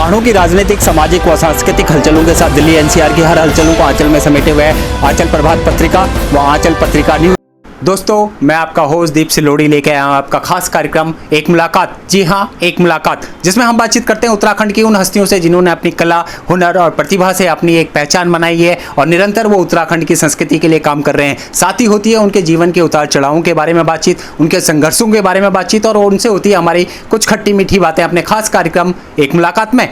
पहाड़ों की राजनीतिक, सामाजिक व सांस्कृतिक हलचलों के साथ दिल्ली एनसीआर की हर हलचलों को आंचल में समेटे हुए आंचल प्रभात पत्रिका व आंचल पत्रिका न्यूज। दोस्तों, मैं आपका होस्ट दीप सिलोड़ी लेके आया हूँ आपका खास कार्यक्रम एक मुलाकात। जी हाँ, एक मुलाकात, जिसमें हम बातचीत करते हैं उत्तराखंड की उन हस्तियों से जिन्होंने अपनी कला, हुनर और प्रतिभा से अपनी एक पहचान बनाई है और निरंतर वो उत्तराखंड की संस्कृति के लिए काम कर रहे हैं। साथ ही होती है उनके जीवन के उतार चढ़ावों के बारे में बातचीत, उनके संघर्षों के बारे में बातचीत और उनसे होती है हमारी कुछ खट्टी मीठी बातें अपने खास कार्यक्रम एक मुलाकात में।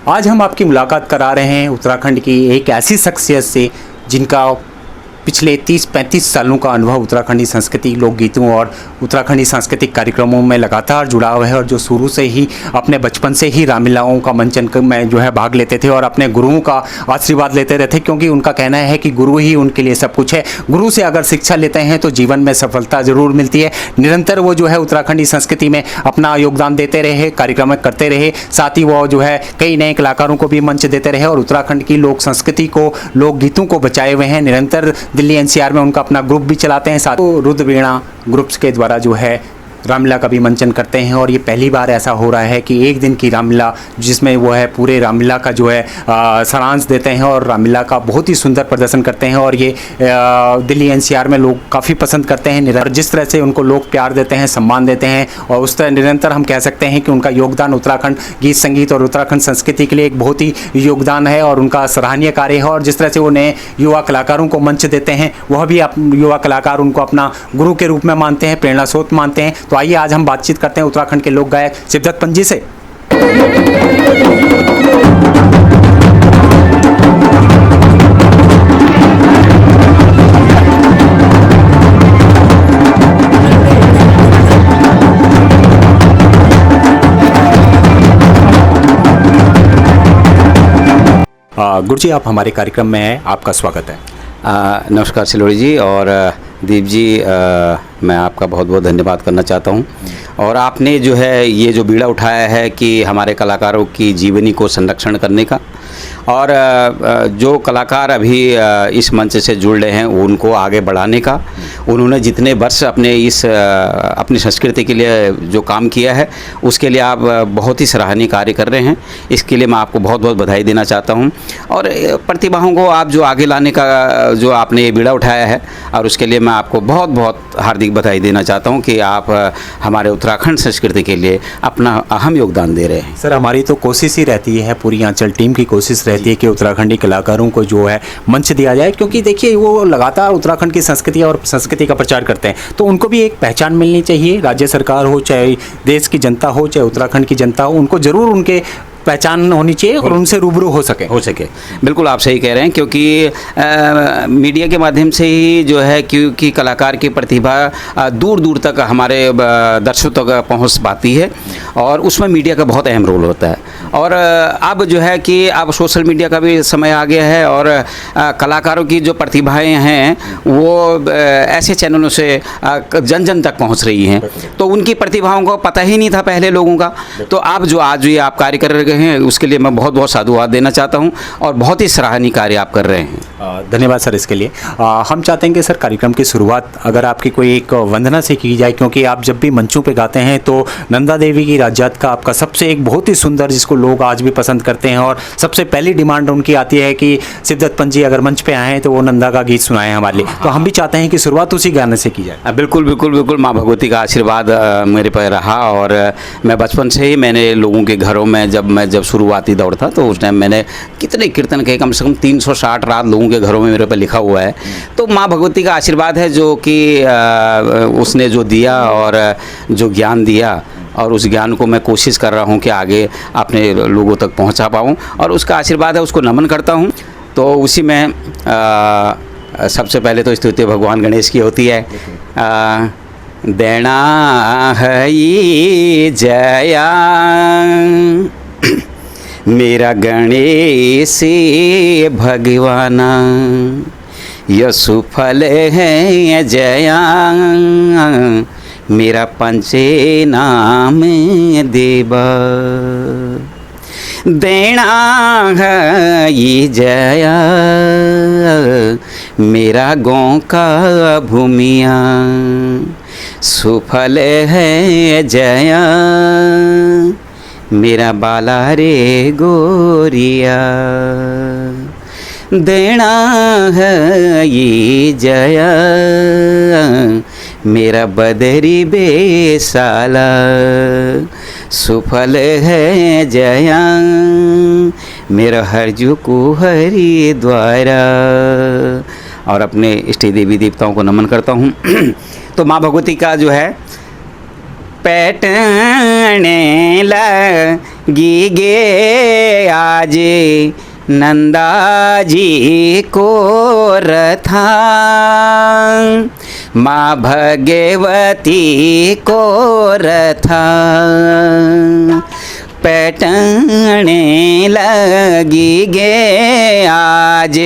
आज हम आपकी मुलाकात करा रहे हैं उत्तराखंड की एक ऐसी शख्सियत से जिनका पिछले 30-35 सालों का अनुभव उत्तराखंडी संस्कृति, लोकगीतों और उत्तराखंडी सांस्कृतिक कार्यक्रमों में लगातार जुड़ा हुआ है और जो शुरू से ही अपने बचपन से ही रामलीलाओं का मंचन में जो है भाग लेते थे और अपने गुरुओं का आशीर्वाद लेते रहते, क्योंकि उनका कहना है कि गुरु ही उनके लिए सब कुछ है। गुरु से अगर शिक्षा लेते हैं तो जीवन में सफलता ज़रूर मिलती है। निरंतर वो जो है उत्तराखंडी संस्कृति में अपना योगदान देते रहे, कार्यक्रम करते रहे, साथ ही वो जो है कई नए कलाकारों को भी मंच देते रहे और उत्तराखंड की लोक संस्कृति को, लोकगीतों को बचाए हुए हैं। निरंतर दिल्ली एनसीआर में उनका अपना ग्रुप भी चलाते हैं, साथ रुद्र वीणा ग्रुप्स के द्वारा जो है रामलीला का भी मंचन करते हैं। और ये पहली बार ऐसा हो रहा है कि एक दिन की रामलीला जिसमें वो है पूरे रामलीला का जो है सारांश देते हैं और रामलीला का बहुत ही सुंदर प्रदर्शन करते हैं और ये दिल्ली एनसीआर में लोग काफ़ी पसंद करते हैं। निरंतर जिस तरह से उनको लोग प्यार देते हैं, सम्मान देते हैं और उस तरह निरंतर हम कह सकते हैं कि उनका योगदान उत्तराखंड गीत संगीत और उत्तराखंड संस्कृति के लिए एक बहुत ही योगदान है और उनका सराहनीय कार्य है। और जिस तरह से वो नए युवा कलाकारों को मंच देते हैं, वह भी युवा कलाकार उनको अपना गुरु के रूप में मानते हैं, प्रेरणा स्रोत मानते हैं। तो आइए आज हम बातचीत करते हैं उत्तराखंड के लोक गायक शिवदत्त पंत जी से। गुरु जी, आप हमारे कार्यक्रम में हैं, आपका स्वागत है। नमस्कार सिलोड़ी जी और दीप जी, मैं आपका बहुत बहुत धन्यवाद करना चाहता हूं। और आपने जो है ये जो बीड़ा उठाया है कि हमारे कलाकारों की जीवनी को संरक्षण करने का, और जो कलाकार अभी इस मंच से जुड़ रहे हैं उनको आगे बढ़ाने का, उन्होंने जितने वर्ष अपनी संस्कृति के लिए जो काम किया है उसके लिए आप बहुत ही सराहनीय कार्य कर रहे हैं। इसके लिए मैं आपको बहुत बहुत बधाई देना चाहता हूं और प्रतिभाओं को आप जो आगे लाने का जो आपने ये बीड़ा उठाया है, और उसके लिए मैं आपको बहुत बहुत हार्दिक बधाई देना चाहता हूं कि आप हमारे उत्तराखंड संस्कृति के लिए अपना अहम योगदान दे रहे हैं। सर, हमारी तो कोशिश ही रहती है, पूरी आंचल टीम की कोशिश रहती है कि उत्तराखंडी कलाकारों को जो है मंच दिया जाए, क्योंकि देखिए वो लगातार उत्तराखंड की संस्कृति और संस्कृति का प्रचार करते हैं, तो उनको भी एक पहचान मिलनी चाहिए। राज्य सरकार हो, चाहे देश की जनता हो, चाहे उत्तराखंड की जनता हो, उनको ज़रूर उनके पहचान होनी चाहिए और उनसे रूबरू हो सके। बिल्कुल आप सही कह रहे हैं, क्योंकि मीडिया के माध्यम से ही जो है क्योंकि कलाकार की प्रतिभा दूर दूर तक हमारे दर्शकों तक पहुंच पाती है और उसमें मीडिया का बहुत अहम रोल होता है। और अब जो है कि अब सोशल मीडिया का भी समय आ गया है और कलाकारों की जो प्रतिभाएं हैं वो ऐसे चैनलों से जन जन तक पहुँच रही हैं, तो उनकी प्रतिभाओं को पता ही नहीं था पहले लोगों का। तो आप जो आज ये आप कार्य कर रहे हैं उसके लिए मैं बहुत बहुत साधुवाद देना चाहता हूं और बहुत ही सराहनीय कार्य आप कर रहे हैं। धन्यवाद सर इसके लिए। हम चाहते हैं कि सर कार्यक्रम की शुरुआत अगर आपकी कोई एक वंदना से की जाए, क्योंकि आप जब भी मंचों पे गाते हैं तो नंदा देवी की राज्यात का आपका सबसे एक बहुत ही सुंदर, जिसको लोग आज भी पसंद करते हैं और सबसे पहली डिमांड उनकी आती है कि शिवदत्त पंत जी अगर मंच पे आए हैं तो वो नंदा का गीत सुनाएं हमारे लिए। तो हम भी चाहते हैं कि शुरुआत उसी गाने से की जाए। बिल्कुल बिल्कुल बिल्कुल, माँ भगवती का आशीर्वाद मेरे पर रहा और मैं बचपन से ही मैंने लोगों के घरों में जब शुरुआती दौर था तो उस टाइम मैंने कितने कीर्तन के कम से कम 360 रात लोगों के घरों में मेरे पर लिखा हुआ है। तो माँ भगवती का आशीर्वाद है जो कि उसने जो दिया और जो ज्ञान दिया, और उस ज्ञान को मैं कोशिश कर रहा हूँ कि आगे अपने लोगों तक पहुँचा पाऊँ, और उसका आशीर्वाद है, उसको नमन करता हूँ। तो उसी में सबसे पहले तो स्तुति भगवान गणेश की होती है। देना है जया मेरा गणेश भगवाना, यशु फल है जया मेरा पंचे नाम देवा। देना है ये जया मेरा गाँव का भूमिया, सुफल है जया मेरा बाला रे गोरिया, देना है ये जया, मेरा बदरी बेसाला, सुफल है जया, मेरा हरजू को हरि द्वारा। और अपने इष्ट देवी देवताओं को नमन करता हूँ। तो माँ भगवती का जो है पैटने लगी गे आज नंदा जी को रथा, माँ भगवती को रथा, पैटने लगी गे आज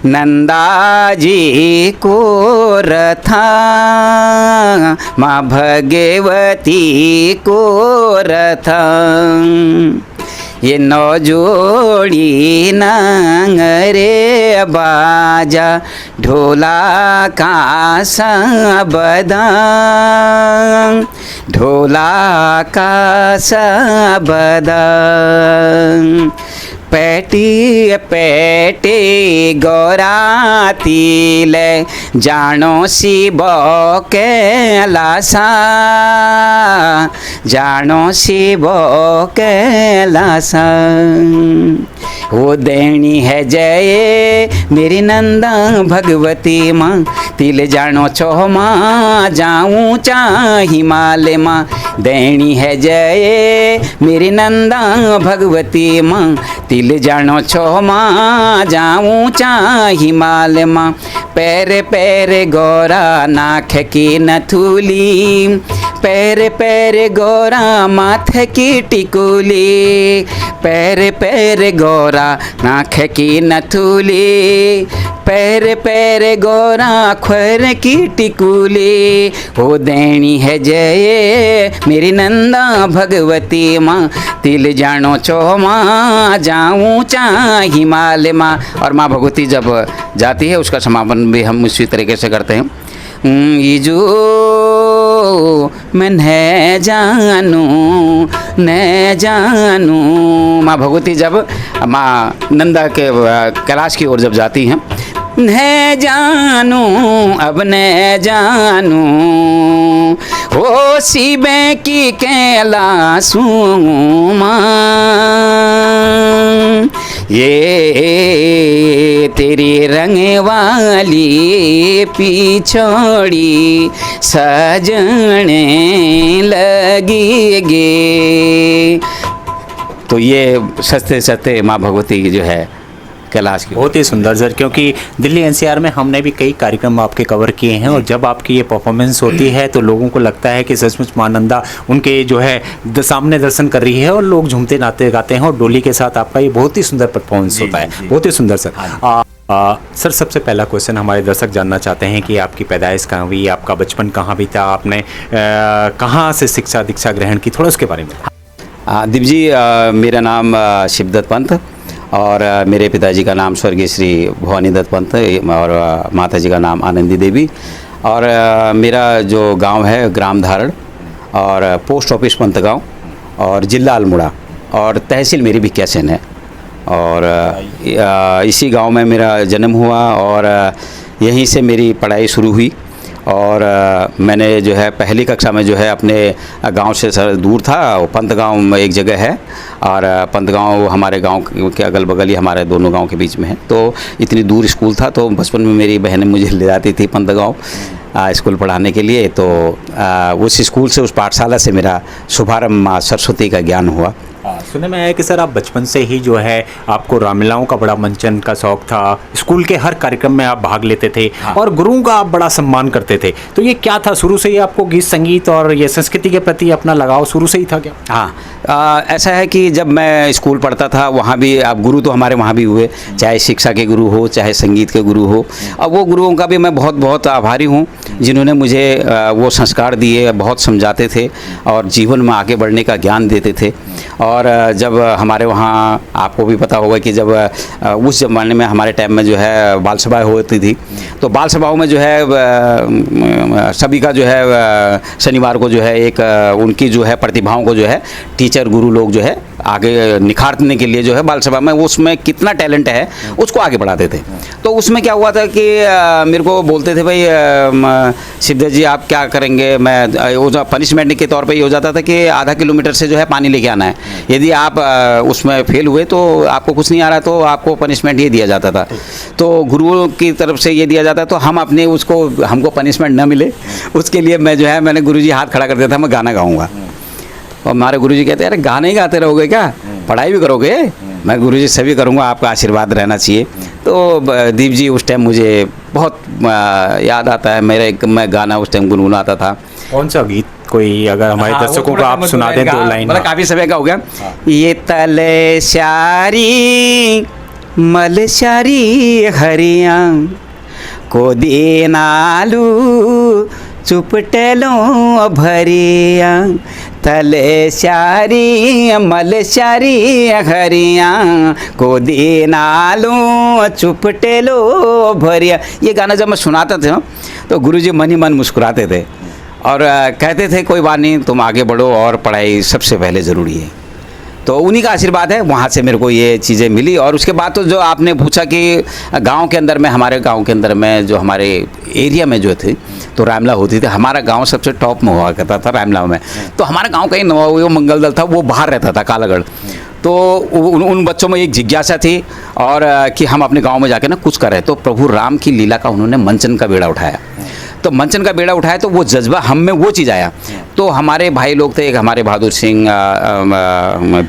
नंदा जी को रथा, माँ भगवती को रथा। ये नौ जोड़ी नांगरे बाजा ढोला का सबदा, ढोला का सबदा, पैटी पैटे गौराती ले जानो शिव कैलासा, जानो शिव कैलासा। वो देनी है जय मेरी नंदा भगवती माँ, तिल जानो छो माँ जाऊँ चा हिमालय माँ, देनी है जय मेरी नंदा भगवती माँ, तिल जानो छो माँ जाऊँ चा हिमालय माँ। पैर पैर गौरा नाख की नथुली, पैर पैर गौरा माथे की टिकुली, पैर पैर गौरा नाख की नथुली, पैर पैर गौरा ख्वर की टिकुली। हो देनी है जय मेरी नंदा भगवती माँ, तिल जानो छो माँ जाऊँ चा हिमालय माँ। और माँ भगवती जब जाती है उसका समापन भी हम उसी तरीके से करते हैं। ये जो मैं न जानू, माँ भगवती जब माँ नंदा के कैलाश की ओर जब जाती हैं, न जानू अब न जानू, ओ शिवे की कैलाशू माँ, ये तेरी रंग वाली पिछोड़ी सजने लगी गे। तो ये सस्ते सस्ते माँ भगवती की जो है कैलाश की। बहुत ही सुंदर सर, क्योंकि दिल्ली एनसीआर में हमने भी कई कार्यक्रम आपके कवर किए हैं और जब आपकी ये परफॉर्मेंस होती है तो लोगों को लगता है कि सचमुच मां नंदा उनके जो है सामने दर्शन कर रही है और लोग झूमते नाचते गाते हैं और डोली के साथ आपका ये बहुत ही सुंदर परफॉर्मेंस होता है। बहुत ही सुंदर सर। सर सबसे पहला क्वेश्चन हमारे दर्शक जानना चाहते हैं कि आपकी पैदाइश कहाँ हुई, आपका बचपन कहाँ बीता, आपने कहाँ से शिक्षा दीक्षा ग्रहण की, थोड़ा उसके बारे में। दीप जी, मेरा नाम शिवदत्त पंत और मेरे पिताजी का नाम स्वर्गीय श्री भवानी दत्त पंत और माता जी का नाम आनंदी देवी। और मेरा जो गांव है ग्राम धारण और पोस्ट ऑफिस पंत गांव और जिला अल्मोड़ा और तहसील मेरी भिकियासेन है। और इसी गांव में मेरा जन्म हुआ और यहीं से मेरी पढ़ाई शुरू हुई। और मैंने जो है पहली कक्षा में जो है अपने गांव से सर दूर था, पंत गांव में एक जगह है और पंत गांव हमारे गांव के अगल बगल ही हमारे दोनों गांव के बीच में है। तो इतनी दूर स्कूल था तो बचपन में मेरी बहनें मुझे ले जाती थी पंत गांव स्कूल पढ़ाने के लिए। तो उस स्कूल से, उस पाठशाला से मेरा शुभारंभ माँ सरस्वती का ज्ञान हुआ। सुनने में आया कि सर आप बचपन से ही जो है आपको रामलीलाओं का बड़ा मंचन का शौक था, स्कूल के हर कार्यक्रम में आप भाग लेते थे और गुरुओं का आप बड़ा सम्मान करते थे। तो ये क्या था, शुरू से ही आपको गीत संगीत और ये संस्कृति के प्रति अपना लगाव शुरू से ही था क्या? हाँ, ऐसा है कि जब मैं स्कूल पढ़ता था वहाँ भी आप गुरु तो हमारे वहाँ भी हुए, चाहे शिक्षा के गुरु हो चाहे संगीत के गुरु हो। अब वो गुरुओं का भी मैं बहुत बहुत आभारी हूँ जिन्होंने मुझे वो संस्कार दिए, बहुत समझाते थे और जीवन में आगे बढ़ने का ज्ञान देते थे। और जब हमारे वहाँ आपको भी पता होगा कि जब उस ज़माने में हमारे टाइम में जो है बाल सभाएँ होती थी, तो बाल सभाओं में जो है सभी का जो है शनिवार को जो है एक उनकी जो है प्रतिभाओं को जो है टीचर गुरु लोग जो है आगे निखारने के लिए जो है बाल सभा में उसमें कितना टैलेंट है उसको आगे बढ़ाते थे। तो उसमें क्या हुआ था कि मेरे को बोलते थे भाई शिवदत्त जी आप क्या करेंगे, मैं वो पनिशमेंट के तौर पे ये हो जाता था कि आधा किलोमीटर से जो है पानी लेके आना है, यदि आप उसमें फेल हुए तो आपको कुछ नहीं आ रहा तो आपको पनिशमेंट ये दिया जाता था। तो गुरुओं की तरफ से ये दिया जाता तो हम अपने उसको हमको पनिशमेंट न मिले उसके लिए मैं जो है मैंने गुरुजी हाथ खड़ा कर दिया था, मैं गाना गाऊंगा। और हमारे गुरुजी कहते हैं अरे गाने ही गाते रहोगे क्या, पढ़ाई भी करोगे? मैं गुरुजी सभी करूँगा, आपका आशीर्वाद रहना चाहिए। तो दीप जी उस टाइम मुझे बहुत याद आता है, मैं गाना उस टाइम गुनगुनाता था। कौन सा गीत कोई अगर हमारे दर्शकों को आप सुना दें दो लाइन? मतलब काफ़ी समय का हो गया। ये तले शारी मल शारी हरिया को देनालू चुपटेलो भरिया, तले शारी मल शारी हरिया को देनालू चुपटेलो भरिया। ये गाना जब मैं सुनाता था तो गुरुजी मन ही मन मुस्कुराते थे और कहते थे कोई बात नहीं, तुम आगे बढ़ो और पढ़ाई सबसे पहले ज़रूरी है। तो उन्हीं का आशीर्वाद है, वहाँ से मेरे को ये चीज़ें मिली। और उसके बाद तो जो आपने पूछा कि गांव के अंदर में, हमारे गांव के अंदर में जो हमारे एरिया में जो थे तो रामला होती थी, हमारा गांव सबसे टॉप में हुआ करता था रामला में। तो हमारा गांव का ही नवा मंगल दल था, वो बाहर रहता था कालागढ़। तो उन बच्चों में एक जिज्ञासा थी और कि हम अपने गाँव में जाके ना कुछ करें। तो प्रभु राम की लीला का उन्होंने मंचन का बेड़ा उठाया। तो मंचन का बेड़ा उठाया तो वो जज्बा हम में वो चीज़ आया। तो हमारे भाई लोग थे, एक हमारे बहादुर सिंह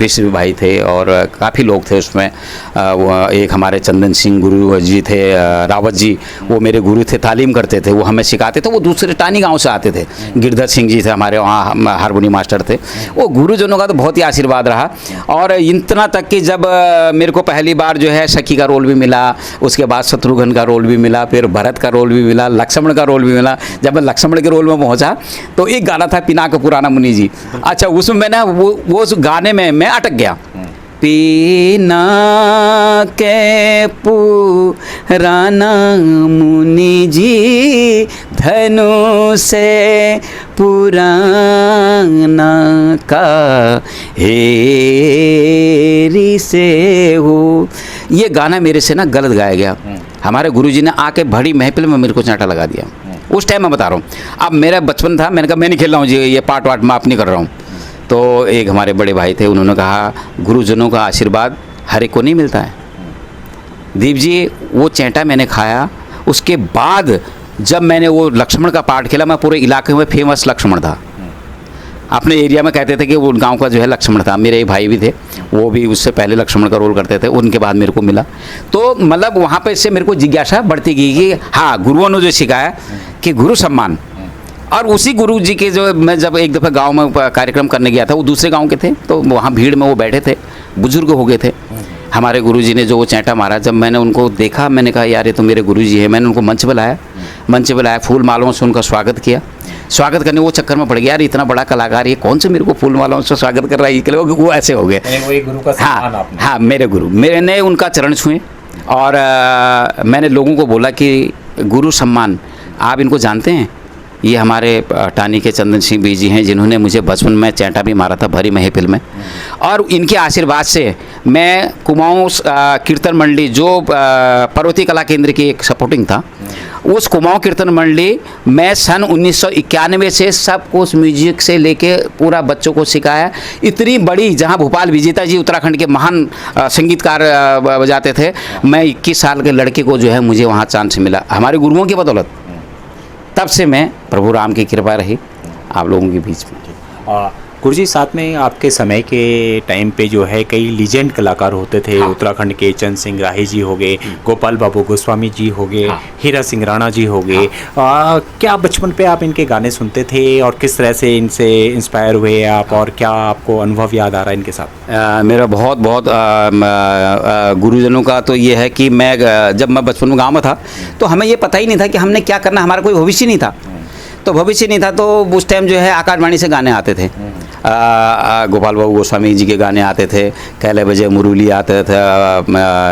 विश्व भाई थे और काफ़ी लोग थे उसमें। एक हमारे चंदन सिंह गुरु जी थे, रावत जी, वो मेरे गुरु थे, तालीम करते थे, वो हमें सिखाते थे। वो दूसरे टानी गांव से आते थे। गिरधर सिंह जी थे हमारे वहाँ हारमोनी मास्टर थे। वो गुरुजनों का तो बहुत ही आशीर्वाद रहा। और इतना तक कि जब मेरे को पहली बार जो है सखी का रोल भी मिला, उसके बाद शत्रुघ्न का रोल भी मिला, फिर भरत का रोल भी मिला, लक्ष्मण का रोल भी मिला। जब मैं लक्ष्मण के रोल में पहुंचा तो एक गाना था पिनाक पुराना मुनि जी। अच्छा, उसमें मैं ना वो उस गाने में मैं अटक गया। पीना के पुराना मुनि जी धनु से पुराना का हेरी से हो। ये गाना मेरे से ना गलत गाया गया। हमारे गुरुजी ने आके बड़ी महफिल में मेरे को चांटा लगा दिया। उस टाइम मैं बता रहा हूँ, अब मेरा बचपन था, मैंने कहा मैं नहीं खेल रहा हूँ जी, ये पार्ट वाट माफ नहीं कर रहा हूँ। तो एक हमारे बड़े भाई थे, उन्होंने कहा गुरुजनों का आशीर्वाद हर एक को नहीं मिलता है। दीप जी वो चैंटा मैंने खाया, उसके बाद जब मैंने वो लक्ष्मण का पार्ट खेला, मैं पूरे इलाके में फेमस लक्ष्मण था। अपने एरिया में कहते थे कि वो गांव का जो है लक्ष्मण था। मेरे भाई भी थे, वो भी उससे पहले लक्ष्मण का रोल करते थे, उनके बाद मेरे को मिला। तो मतलब वहाँ पर से मेरे को जिज्ञासा बढ़ती गई कि हाँ, गुरुओं ने जो सिखाया कि गुरु सम्मान। और उसी गुरु जी के जो मैं जब एक दफ़ा गांव में कार्यक्रम करने गया था, वो दूसरे गांव के थे, तो वहाँ भीड़ में वो बैठे थे, बुजुर्ग हो गए थे। हमारे गुरु जी ने जो वो चैंटा मारा, जब मैंने उनको देखा, मैंने कहा यार ये तो मेरे गुरु जी है। मैंने उनको मंच बुलाया, फूल मालाओं से उनका स्वागत किया। स्वागत करने वो चक्कर में पड़ गया, यार इतना बड़ा कलाकार ये कौन से मेरे को फूल मालाओं से स्वागत कर रहा है, वो ऐसे हो गए। गुरु का सम्मान आपने? हाँ, मेरे गुरु, मैंने उनका चरण छुए और मैंने लोगों को बोला कि गुरु सम्मान आप इनको जानते हैं? ये हमारे टानी के चंदन सिंह बी जी हैं, जिन्होंने मुझे बचपन में चैंटा भी मारा था भरी महफिल में। और इनके आशीर्वाद से मैं कुमाऊं कीर्तन मंडली, जो पर्वतीय कला केंद्र की एक सपोर्टिंग था, उस कुमाऊं कीर्तन मंडली मैं सन 1991 से सब कुछ म्यूजिक से लेके पूरा बच्चों को सिखाया। इतनी बड़ी, जहां भोपाल विजेता जी उत्तराखंड के महान संगीतकार बजाते थे, मैं 21 साल के लड़के को जो है मुझे वहाँ चांस मिला हमारे गुरुओं की बदौलत। तब से मैं, प्रभु राम की कृपा रही आप लोगों के बीच में। गुरुजी, साथ में आपके समय के टाइम पे जो है कई लीजेंड कलाकार होते थे। हाँ। उत्तराखंड के चंद सिंह राही जी हो गए, गोपाल बाबू गोस्वामी जी हो गए, हाँ। हीरा सिंह राणा जी हो गए। हाँ। क्या बचपन पे आप इनके गाने सुनते थे और किस तरह से इनसे इंस्पायर हुए आप, और क्या आपको अनुभव याद आ रहा है इनके साथ? मेरा बहुत गुरुजनों का तो ये है कि जब मैं बचपन में गाँव में था तो हमें ये पता ही नहीं था कि हमने क्या करना, हमारा कोई भविष्य नहीं था। तो उस टाइम जो है आकाशवाणी से गाने आते थे। गोपाल बाबू गोस्वामी जी के गाने आते थे, कैले बजे मुरली आते थे,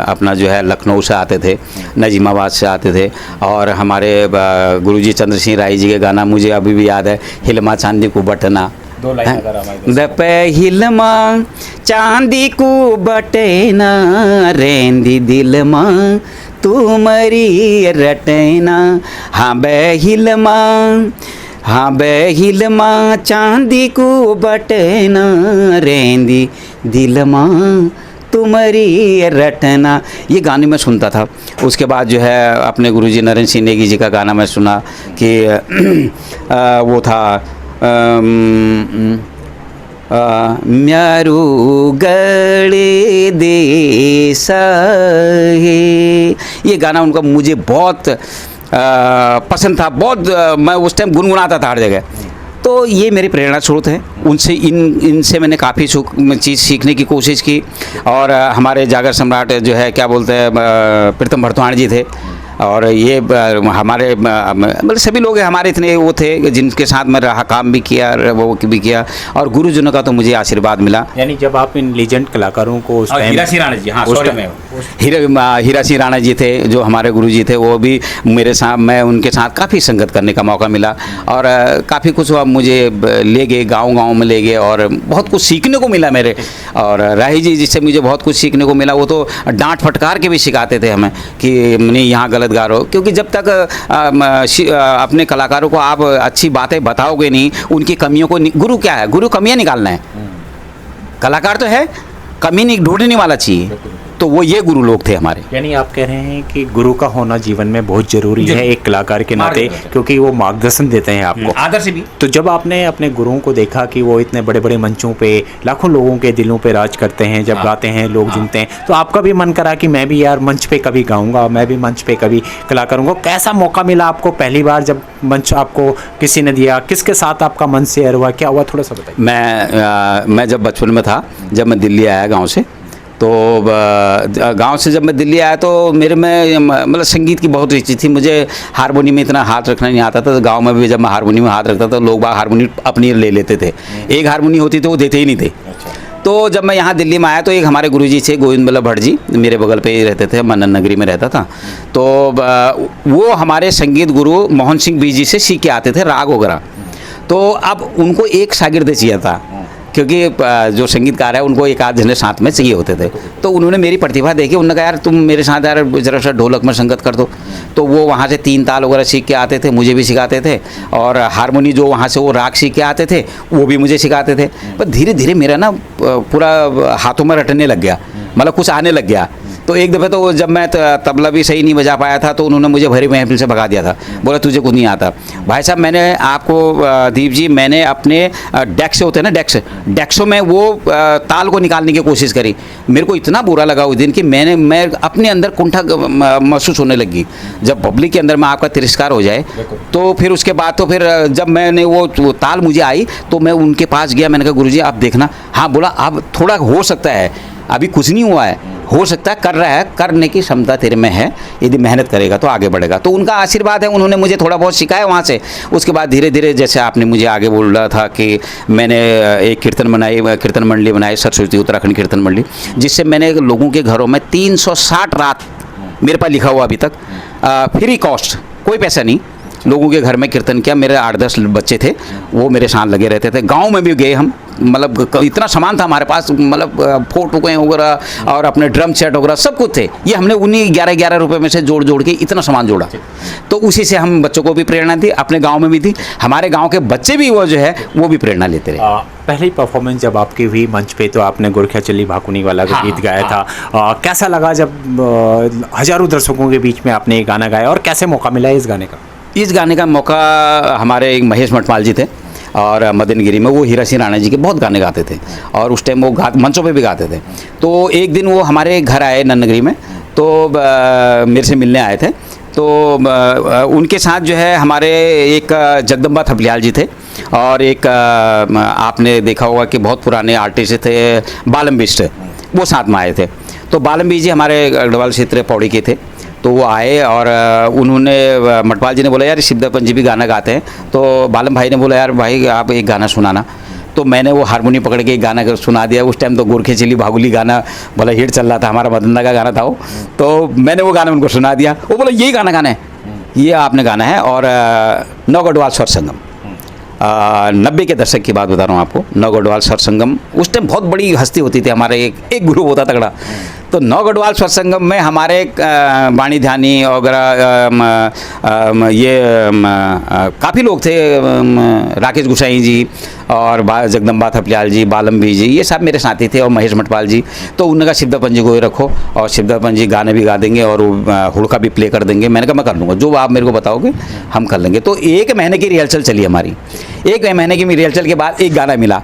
अपना जो है लखनऊ से आते थे, नजीमाबाद से आते थे। और हमारे गुरुजी चंद्र सिंह राय जी के गाना मुझे अभी भी याद है, हिलमा चांदी को बटना, दो लाइन अगर हमारे द पहिल मां चांदी को बटेना रेंदी दिल मां तू मरी रटना। हाँ बहिल मां, हाँ बहिल मां चांदी को बटेना रेंदी दिल मां तुम्हारी रटना। ये गाने में सुनता था। उसके बाद जो है अपने गुरुजी नरेंद्र सिंह नेगी जी का गाना मैं सुना कि वो था म्यारू गले देसा है। ये गाना उनका मुझे बहुत पसंद था, बहुत मैं उस टाइम गुनगुनाता था हर जगह। तो ये मेरी प्रेरणा स्रोत है। उनसे इनसे मैंने काफ़ी चीज़ सीखने की कोशिश की। और हमारे जागर सम्राट जो है क्या बोलते हैं प्रीतम भरतवाण जी थे, और ये हमारे मतलब सभी लोग हमारे इतने वो थे जिनके साथ मैं रहा, काम भी किया, वो भी किया, और गुरुजनों का तो मुझे आशीर्वाद मिला। यानी जब आप इन लीजेंड कलाकारों को उस टाइम हीरा सिंह राणा जी, हाँ सॉरी मैं हीरा सिंह राणा जी थे जो हमारे गुरुजी थे, वो भी मेरे साथ, मैं उनके साथ काफ़ी संगत करने का मौका मिला। और काफ़ी कुछ मुझे ले गए, गाँव में ले गए, और बहुत कुछ सीखने को मिला मेरे। और राही जी जिससे मुझे बहुत कुछ सीखने को मिला, वो तो डांट फटकार के भी सिखाते थे हमें कि नहीं यहाँ गलत गा रहे हो। क्योंकि जब तक अपने कलाकारों को आप अच्छी बातें बताओगे नहीं, उनकी कमियों को, गुरु क्या है, गुरु कमियां निकालना है। कलाकार तो है, कमी नहीं ढूंढने वाला चाहिए। तो वो ये गुरु लोग थे हमारे। यानी आप कह रहे हैं कि गुरु का होना जीवन में बहुत जरूरी है एक कलाकार के नाते, क्योंकि वो मार्गदर्शन देते हैं आपको आदर्श भी। तो जब आपने अपने गुरुओं को देखा कि वो इतने बड़े बड़े मंचों पे लाखों लोगों के दिलों पे राज करते हैं, जब गाते हैं लोग झूमते हैं, तो आपका भी मन करा कि मैं भी यार मंच पे कभी गाऊंगा, मैं भी मंच पे कभी कला करूंगा। कैसा मौका मिला आपको पहली बार जब मंच आपको किसी ने दिया? किसके साथ आपका मन शेयर हुआ, क्या हुआ, थोड़ा सा बताइए। मैं जब बचपन में था, जब मैं दिल्ली आया गाँव से, तो गांव से जब मैं दिल्ली आया तो मेरे में मतलब संगीत की बहुत रुचि थी। मुझे हारमोनियम में इतना हाथ रखना नहीं आता था। तो गांव में भी जब मैं हारमोनियम में हाथ रखता था, लोग बाग हारमोनियम अपनी ले लेते थे। एक हारमोनियम होती तो वो देते ही नहीं थे। तो जब मैं यहाँ दिल्ली में आया तो एक हमारे गुरुजी थे गोविंद बल्लभ भट्ट जी, मेरे बगल पे ही रहते थे, मनन नगरी में रहता था। तो वो हमारे संगीत गुरु मोहन सिंह बीजी से सीख के आते थे राग वगैरह। तो अब उनको एक शागिर्द चाहिए था, क्योंकि जो संगीतकार है उनको एक आध जने साथ में चाहिए होते थे। तो उन्होंने मेरी प्रतिभा देखी, उन्होंने कहा यार तुम मेरे साथ यार जरा सा ढोलक में संगत कर दो। तो वो वहाँ से 3 ताल वगैरह सीख के आते थे, मुझे भी सिखाते थे। और हारमोनी जो वहाँ से वो राग सीख के आते थे, वो भी मुझे सिखाते थे। पर धीरे धीरे मेरा ना पूरा हाथों में रटने लग गया, मतलब कुछ आने लग गया। तो एक दफ़े तो जब मैं तबला भी सही नहीं बजा पाया था, तो उन्होंने मुझे भरी महफिल से भगा दिया था, बोला तुझे कुछ नहीं आता। भाई साहब मैंने आपको दीप जी, मैंने अपने डेक्स होते हैं ना, डेक्सों में वो ताल को निकालने की कोशिश करी। मेरे को इतना बुरा लगा उस दिन कि मैं अपने अंदर कुंठा महसूस होने लगी। जब पब्लिक के अंदर में आपका तिरस्कार हो जाए, तो फिर उसके बाद तो फिर जब मैंने वो ताल मुझे आई तो मैं उनके पास गया, मैंने कहा गुरुजी आप देखना। हाँ बोला अब थोड़ा हो सकता है, अभी कुछ नहीं हुआ है, हो सकता है, कर रहा है, करने की क्षमता तेरे में है, यदि मेहनत करेगा तो आगे बढ़ेगा। तो उनका आशीर्वाद है, उन्होंने मुझे थोड़ा बहुत सिखाया वहाँ से। उसके बाद धीरे धीरे जैसे आपने मुझे आगे बोला था कि मैंने एक कीर्तन मंडली बनाई, सरस्वती उत्तराखंड कीर्तन मंडली, जिससे मैंने लोगों के घरों में 360 रात, मेरे पास लिखा हुआ अभी तक, फ्री कॉस्ट, कोई पैसा नहीं, लोगों के घर में कीर्तन किया। मेरे 8-10 बच्चे थे, वो मेरे साथ लगे रहते थे। गांव में भी गए हम, मतलब इतना सामान था हमारे पास, मतलब फोटो वगैरह और अपने ड्रम सेट वगैरह सब कुछ थे। ये हमने उन्हीं 11-11 रुपये में से जोड़ के इतना सामान जोड़ा। तो उसी से हम बच्चों को भी प्रेरणा थी, अपने गाँव में भी थी, हमारे गाँव के बच्चे भी वो जो है वो भी प्रेरणा लेते रहे। पहली परफॉर्मेंस जब आपकी हुई मंच पे, तो आपने गुरखिया चली भाकुनी वाला गीत गाया था। कैसा लगा जब हजारों दर्शकों के बीच में आपने ये गाना गाया, और कैसे मौका मिला इस गाने का? इस गाने का मौका हमारे एक महेश मटवाल जी थे, और मदनगिरी में वो हीरा सिंह राणा जी के बहुत गाने गाते थे, और उस टाइम वो मंचों पे भी गाते थे। तो एक दिन वो हमारे घर आए नन्नगिरी में, तो मेरे से मिलने आए थे। तो उनके साथ जो है हमारे एक जगदम्बा थपलियाल जी थे, और एक आपने देखा होगा कि बहुत पुराने आर्टिस्ट थे बालम बिष्ट, वो साथ में आए थे। तो बालम बिष्ट जी हमारे गढ़वाल क्षेत्र पौड़ी के थे। तो वो आए और उन्होंने, मटवाल जी ने बोला यार शिवदर्पण जी भी गाना गाते हैं। तो बालम भाई ने बोला यार भाई आप एक गाना सुनाना। तो मैंने वो हारमोनियम पकड़ के एक गाना सुना दिया। उस टाइम तो गुरखिया चली भागुली गाना बड़ा हिट चल रहा था, हमारा मदनदा का गाना था वो। तो मैंने वो गाना उनको सुना दिया। वो बोला यही गाना गाना है, ये आपने गाना है, और नौ गढ़वाल स्वर संगम। 90 के दशक की बात बता रहा हूँ आपको। नौ गढ़वाल सत्संगम उस टाइम बहुत बड़ी हस्ती होती थी, हमारे एक ग्रुप होता तगड़ा। तो नौ गढ़वाल सत्संगम में हमारे वाणी ध्यानी वगैरह ये काफ़ी लोग थे, राकेश गुसाई जी और जगदम्बा थपलियाल जी, बालम जी, ये सब मेरे साथी थे, और महेश मटपाल जी। तो उन्होंने कहा शिवदापन जी को ही रखो, और शिवदापन जी गाने भी गा देंगे और हुड़का भी प्ले कर देंगे। मैंने कहा मैं कर लूँगा, जो आप मेरे को बताओगे हम कर लेंगे। तो 1 महीने की रिहर्सल चली हमारी। 1 महीने की रिहर्सल के बाद एक गाना मिला,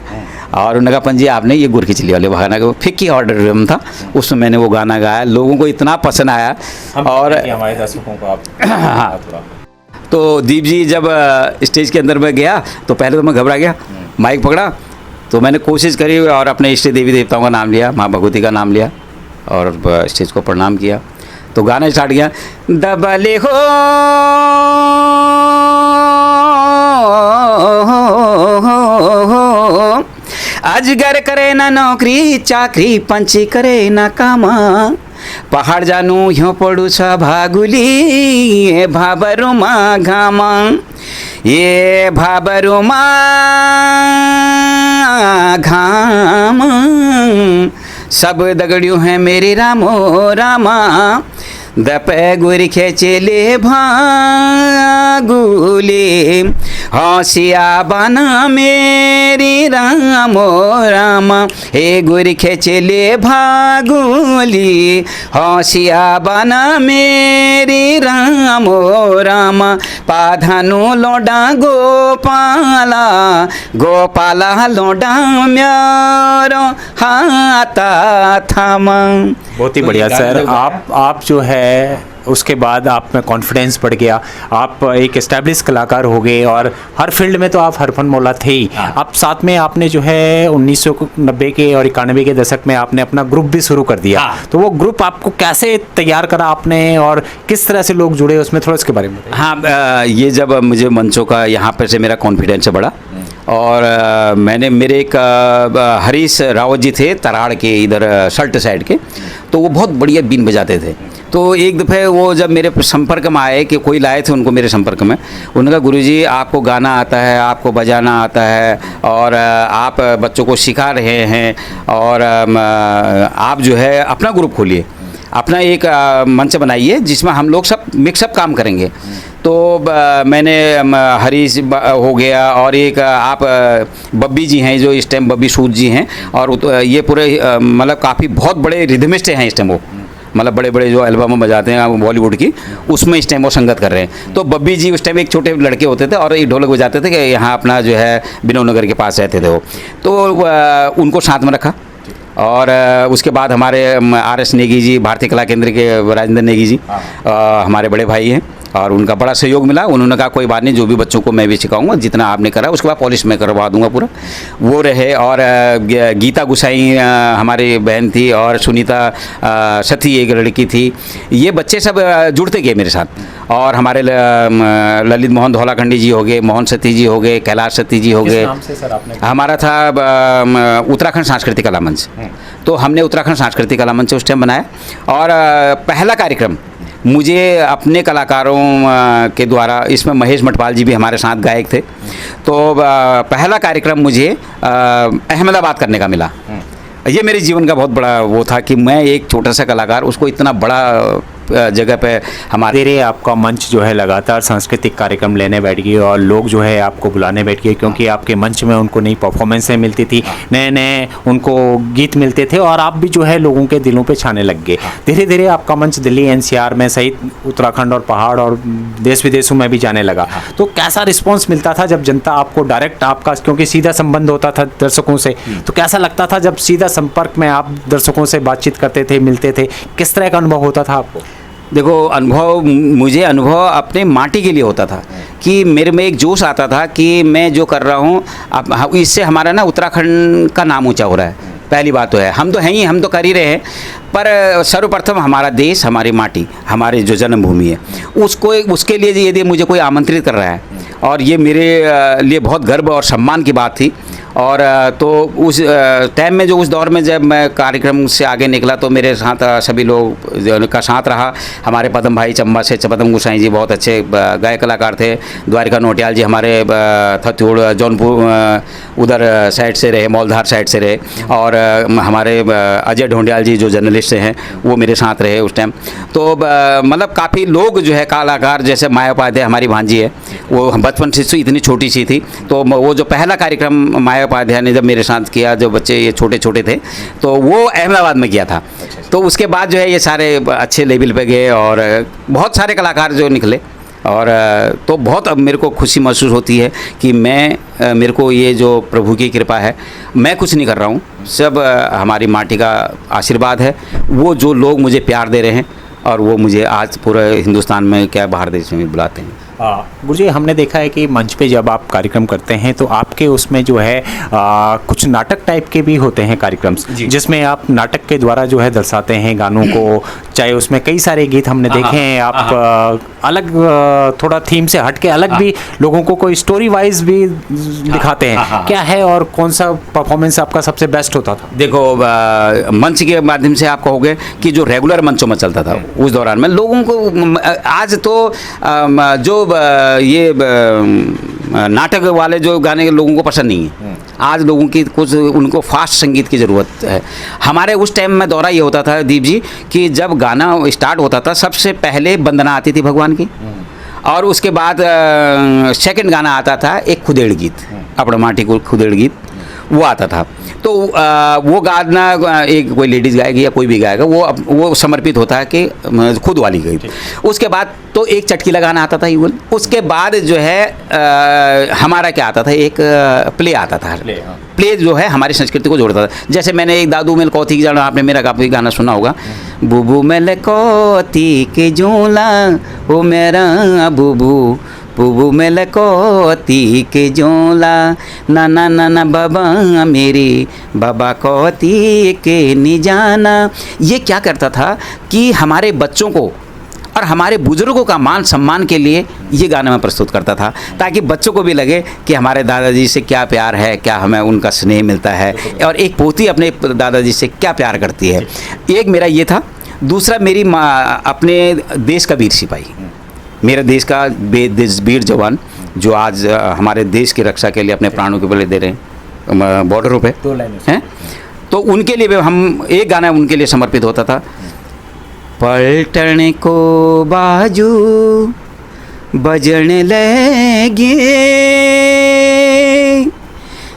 और उन्होंने कहा पंत जी आपने ये गुर खिचली वाले गाना का फिक्की ऑर्डर था, उसमें मैंने वो गाना गाया, लोगों को इतना पसंद आया। और हमारे दर्शकों को आप हाँ, तो दीप जी जब स्टेज के अंदर मैं गया तो पहले तो मैं घबरा गया, माइक पकड़ा तो मैंने कोशिश करी और अपने इष्ट देवी देवताओं का नाम लिया, माँ भगवती का नाम लिया और स्टेज को प्रणाम किया। तो गाना स्टार्ट किया, दबले हो अजगर करे ना नौकरी चाकरी, पंछी करे ना कामा, पहाड़ जानू ह्यो पड़ू छ भागुली, ये भाबरुमा घामा, ये भाबरुमा घामा, सब दगड़ियों हैं मेरे रामो रामा, दपे गुर खेचेले भागुले, हौसिया बना मेरी रामो रामा, हे गुर खेचेले भागुली, हौसिया बना मेरी रामो रामा, पाधनु लोडा गोपाला, गोपाला लोडा म्यारो हाथा थामा। बहुत ही बढ़िया सर। आप जो है उसके बाद आप में कॉन्फिडेंस बढ़ गया, आप एक एस्टैब्लिश कलाकार हो गए, और हर फील्ड में तो आप हरफन मौला थे ही। अब साथ में आपने जो है 1990 के और 91 के दशक में आपने अपना ग्रुप भी शुरू कर दिया। तो वो ग्रुप आपको कैसे तैयार करा आपने, और किस तरह से लोग जुड़े उसमें, थोड़ा इसके बारे में बताइए। हाँ, ये जब मुझे मंचों का यहाँ पर से मेरा कॉन्फिडेंस बढ़ा, और मैंने मेरे एक हरीश रावत जी थे तराड़ के इधर सल्ट साइड के, तो वो बहुत बढ़िया बीन बजाते थे। तो एक दफ़े वो जब मेरे संपर्क में आए, कि कोई लाए थे उनको मेरे संपर्क में, उन्होंने कहा गुरुजी आपको गाना आता है, आपको बजाना आता है, और आप बच्चों को सिखा रहे हैं, और आप जो है अपना ग्रुप खोलिए, अपना एक मंच बनाइए जिसमें हम लोग सब मिक्सअप काम करेंगे। तो मैंने हरीश हो गया, और एक आप बब्बी जी हैं जो इस टाइम बब्बी सूद जी हैं, और ये पूरे मतलब काफ़ी बहुत बड़े रिदमिस्ट हैं इस टाइम, वो मतलब बड़े बड़े जो एल्बम बजाते हैं बॉलीवुड की, उसमें इस टाइम वो संगत कर रहे हैं। तो बब्बी जी उस टाइम एक छोटे लड़के होते थे और ये ढोलक बजाते थे, कि यहाँ अपना जो है विनोद नगर के पास रहते थे वो। तो उनको साथ में रखा, और उसके बाद हमारे RS नेगी जी, भारतीय कला केंद्र के राजेंद्र नेगी जी हमारे बड़े भाई हैं, और उनका बड़ा सहयोग मिला। उन्होंने कहा कोई बात नहीं, जो भी बच्चों को मैं भी सिखाऊंगा, जितना आपने करा उसके बाद पॉलिश में करवा दूंगा पूरा, वो रहे। और गीता गुसाई हमारी बहन थी, और सुनीता सती एक लड़की थी। ये बच्चे सब जुड़ते गए मेरे साथ, और हमारे ललित मोहन धौलाखंडी जी हो गए, मोहन सती जी हो गए, कैलाश सती जी हो गए। हमारा था उत्तराखंड सांस्कृतिक कला मंच, तो हमने उत्तराखंड सांस्कृतिक कला मंच उस टाइम बनाया। और पहला कार्यक्रम मुझे अपने कलाकारों के द्वारा, इसमें महेश मटपाल जी भी हमारे साथ गायक थे, तो पहला कार्यक्रम मुझे अहमदाबाद करने का मिला। ये मेरे जीवन का बहुत बड़ा वो था, कि मैं एक छोटा सा कलाकार उसको इतना बड़ा जगह पे हमारे आपका मंच जो है लगातार सांस्कृतिक कार्यक्रम लेने बैठ गई, और लोग जो है आपको बुलाने बैठ गए, क्योंकि आपके मंच में उनको नई परफॉर्मेंसें मिलती थी, नए नए उनको गीत मिलते थे, और आप भी जो है लोगों के दिलों पे छाने लग गए। धीरे धीरे आपका मंच दिल्ली NCR में सहित उत्तराखंड और पहाड़ और देश विदेशों में भी जाने लगा। तो कैसा रिस्पॉन्स मिलता था जब जनता आपको डायरेक्ट, आपका क्योंकि सीधा संबंध होता था दर्शकों से, तो कैसा लगता था जब सीधा संपर्क में आप दर्शकों से बातचीत करते थे, मिलते थे, किस तरह का अनुभव होता था आपको? देखो, मुझे अनुभव अपने माटी के लिए होता था, कि मेरे में एक जोश आता था कि मैं जो कर रहा हूँ अब इससे हमारा ना उत्तराखंड का नाम ऊंचा हो रहा है। पहली बात तो है, हम तो हैं ही, हम तो कर ही रहे हैं, पर सर्वप्रथम हमारा देश, हमारी माटी, हमारी जो जन्मभूमि है, उसके लिए यदि मुझे कोई आमंत्रित कर रहा है, और ये मेरे लिए बहुत गर्व और सम्मान की बात थी। और तो उस टाइम में जो उस दौर में जब मैं कार्यक्रम से आगे निकला तो मेरे साथ सभी लोग जो का साथ रहा। हमारे पदम भाई चंबा से पदम गोसाई जी बहुत अच्छे गायक कलाकार थे। द्वारिका नोटियाल जी हमारे थत्यूड़ जौनपुर उधर साइड से रहे, मौलधार साइड से रहे। और हमारे अजय ढोंडियाल जी जो जर्नलिस्ट हैं वो मेरे साथ रहे उस टाइम। तो मतलब काफ़ी लोग जो है कलाकार, जैसे माया उपाध्याय हमारी भांजी है, वो बचपन से इतनी छोटी सी थी, तो वो जो पहला कार्यक्रम माया उपाध्याय ने जब मेरे साथ किया, जो बच्चे ये छोटे छोटे थे, तो वो अहमदाबाद में किया था। तो उसके बाद जो है ये सारे अच्छे लेवल पे गए और बहुत सारे कलाकार जो निकले। और तो बहुत अब मेरे को खुशी महसूस होती है कि मैं मेरे को ये जो प्रभु की कृपा है, मैं कुछ नहीं कर रहा हूँ, सब हमारी माटी का आशीर्वाद है। वो जो लोग मुझे प्यार दे रहे हैं और वो मुझे आज पूरे हिंदुस्तान में क्या बाहर देश में बुलाते हैं। गुरुजी, हमने देखा है कि मंच पे जब आप कार्यक्रम करते हैं तो आपके उसमें जो है कुछ नाटक टाइप के भी होते हैं कार्यक्रम, जिसमें आप नाटक के द्वारा जो है दर्शाते हैं गानों को। चाहे उसमें कई सारे गीत हमने देखे हैं, आप अलग थोड़ा थीम से हट के अलग भी लोगों को कोई स्टोरी वाइज भी दिखाते हैं। क्या है और कौन सा परफॉर्मेंस आपका सबसे बेस्ट होता था? देखो, मंच के माध्यम से आप कहोगे कि जो रेगुलर मंचों में चलता था उस दौरान में लोगों को, आज तो जो ये नाटक वाले जो गाने लोगों को पसंद नहीं है। आज लोगों की कुछ उनको फास्ट संगीत की ज़रूरत है। हमारे उस टाइम में दौरा ये होता था दीप जी कि जब गाना स्टार्ट होता था सबसे पहले वंदना आती थी भगवान की, और उसके बाद सेकंड गाना आता था एक खुदेड़ गीत, अपना माटी को खुदेड़ गीत वो आता था। तो वो गाना एक कोई लेडीज़ गाएगी या कोई भी गाएगा, वो समर्पित होता है कि खुद वाली गई। उसके बाद तो एक चटकी लगाना आता था यूल। उसके बाद जो है हमारा क्या आता था, एक प्ले आता था। प्ले जो है हमारी संस्कृति को जोड़ता था। जैसे मैंने एक दादू मेल कौथी की जाना, आपने मेरा काफ़ी गाना सुना होगा, बुबू मेल कौथी के जोला ओ मेरा बुबू, बुबू मेल कौती के जोला, नाना नाना बाबा मेरी बाबा कौती के निजाना। ये क्या करता था कि हमारे बच्चों को और हमारे बुजुर्गों का मान सम्मान के लिए ये गाना मैं प्रस्तुत करता था, ताकि बच्चों को भी लगे कि हमारे दादाजी से क्या प्यार है, क्या हमें उनका स्नेह मिलता है, और एक पोती अपने दादाजी से क्या प्यार करती है। एक मेरा ये था। दूसरा, मेरी माँ अपने देश का वीर सिपाही, मेरे देश का वीर जवान जो आज हमारे देश की रक्षा के लिए अपने प्राणों के बलि दे रहे हैं बॉर्डरों पे हैं, तो उनके लिए हम एक गाना उनके लिए समर्पित होता था। पलटन को बाजू बजन लगे,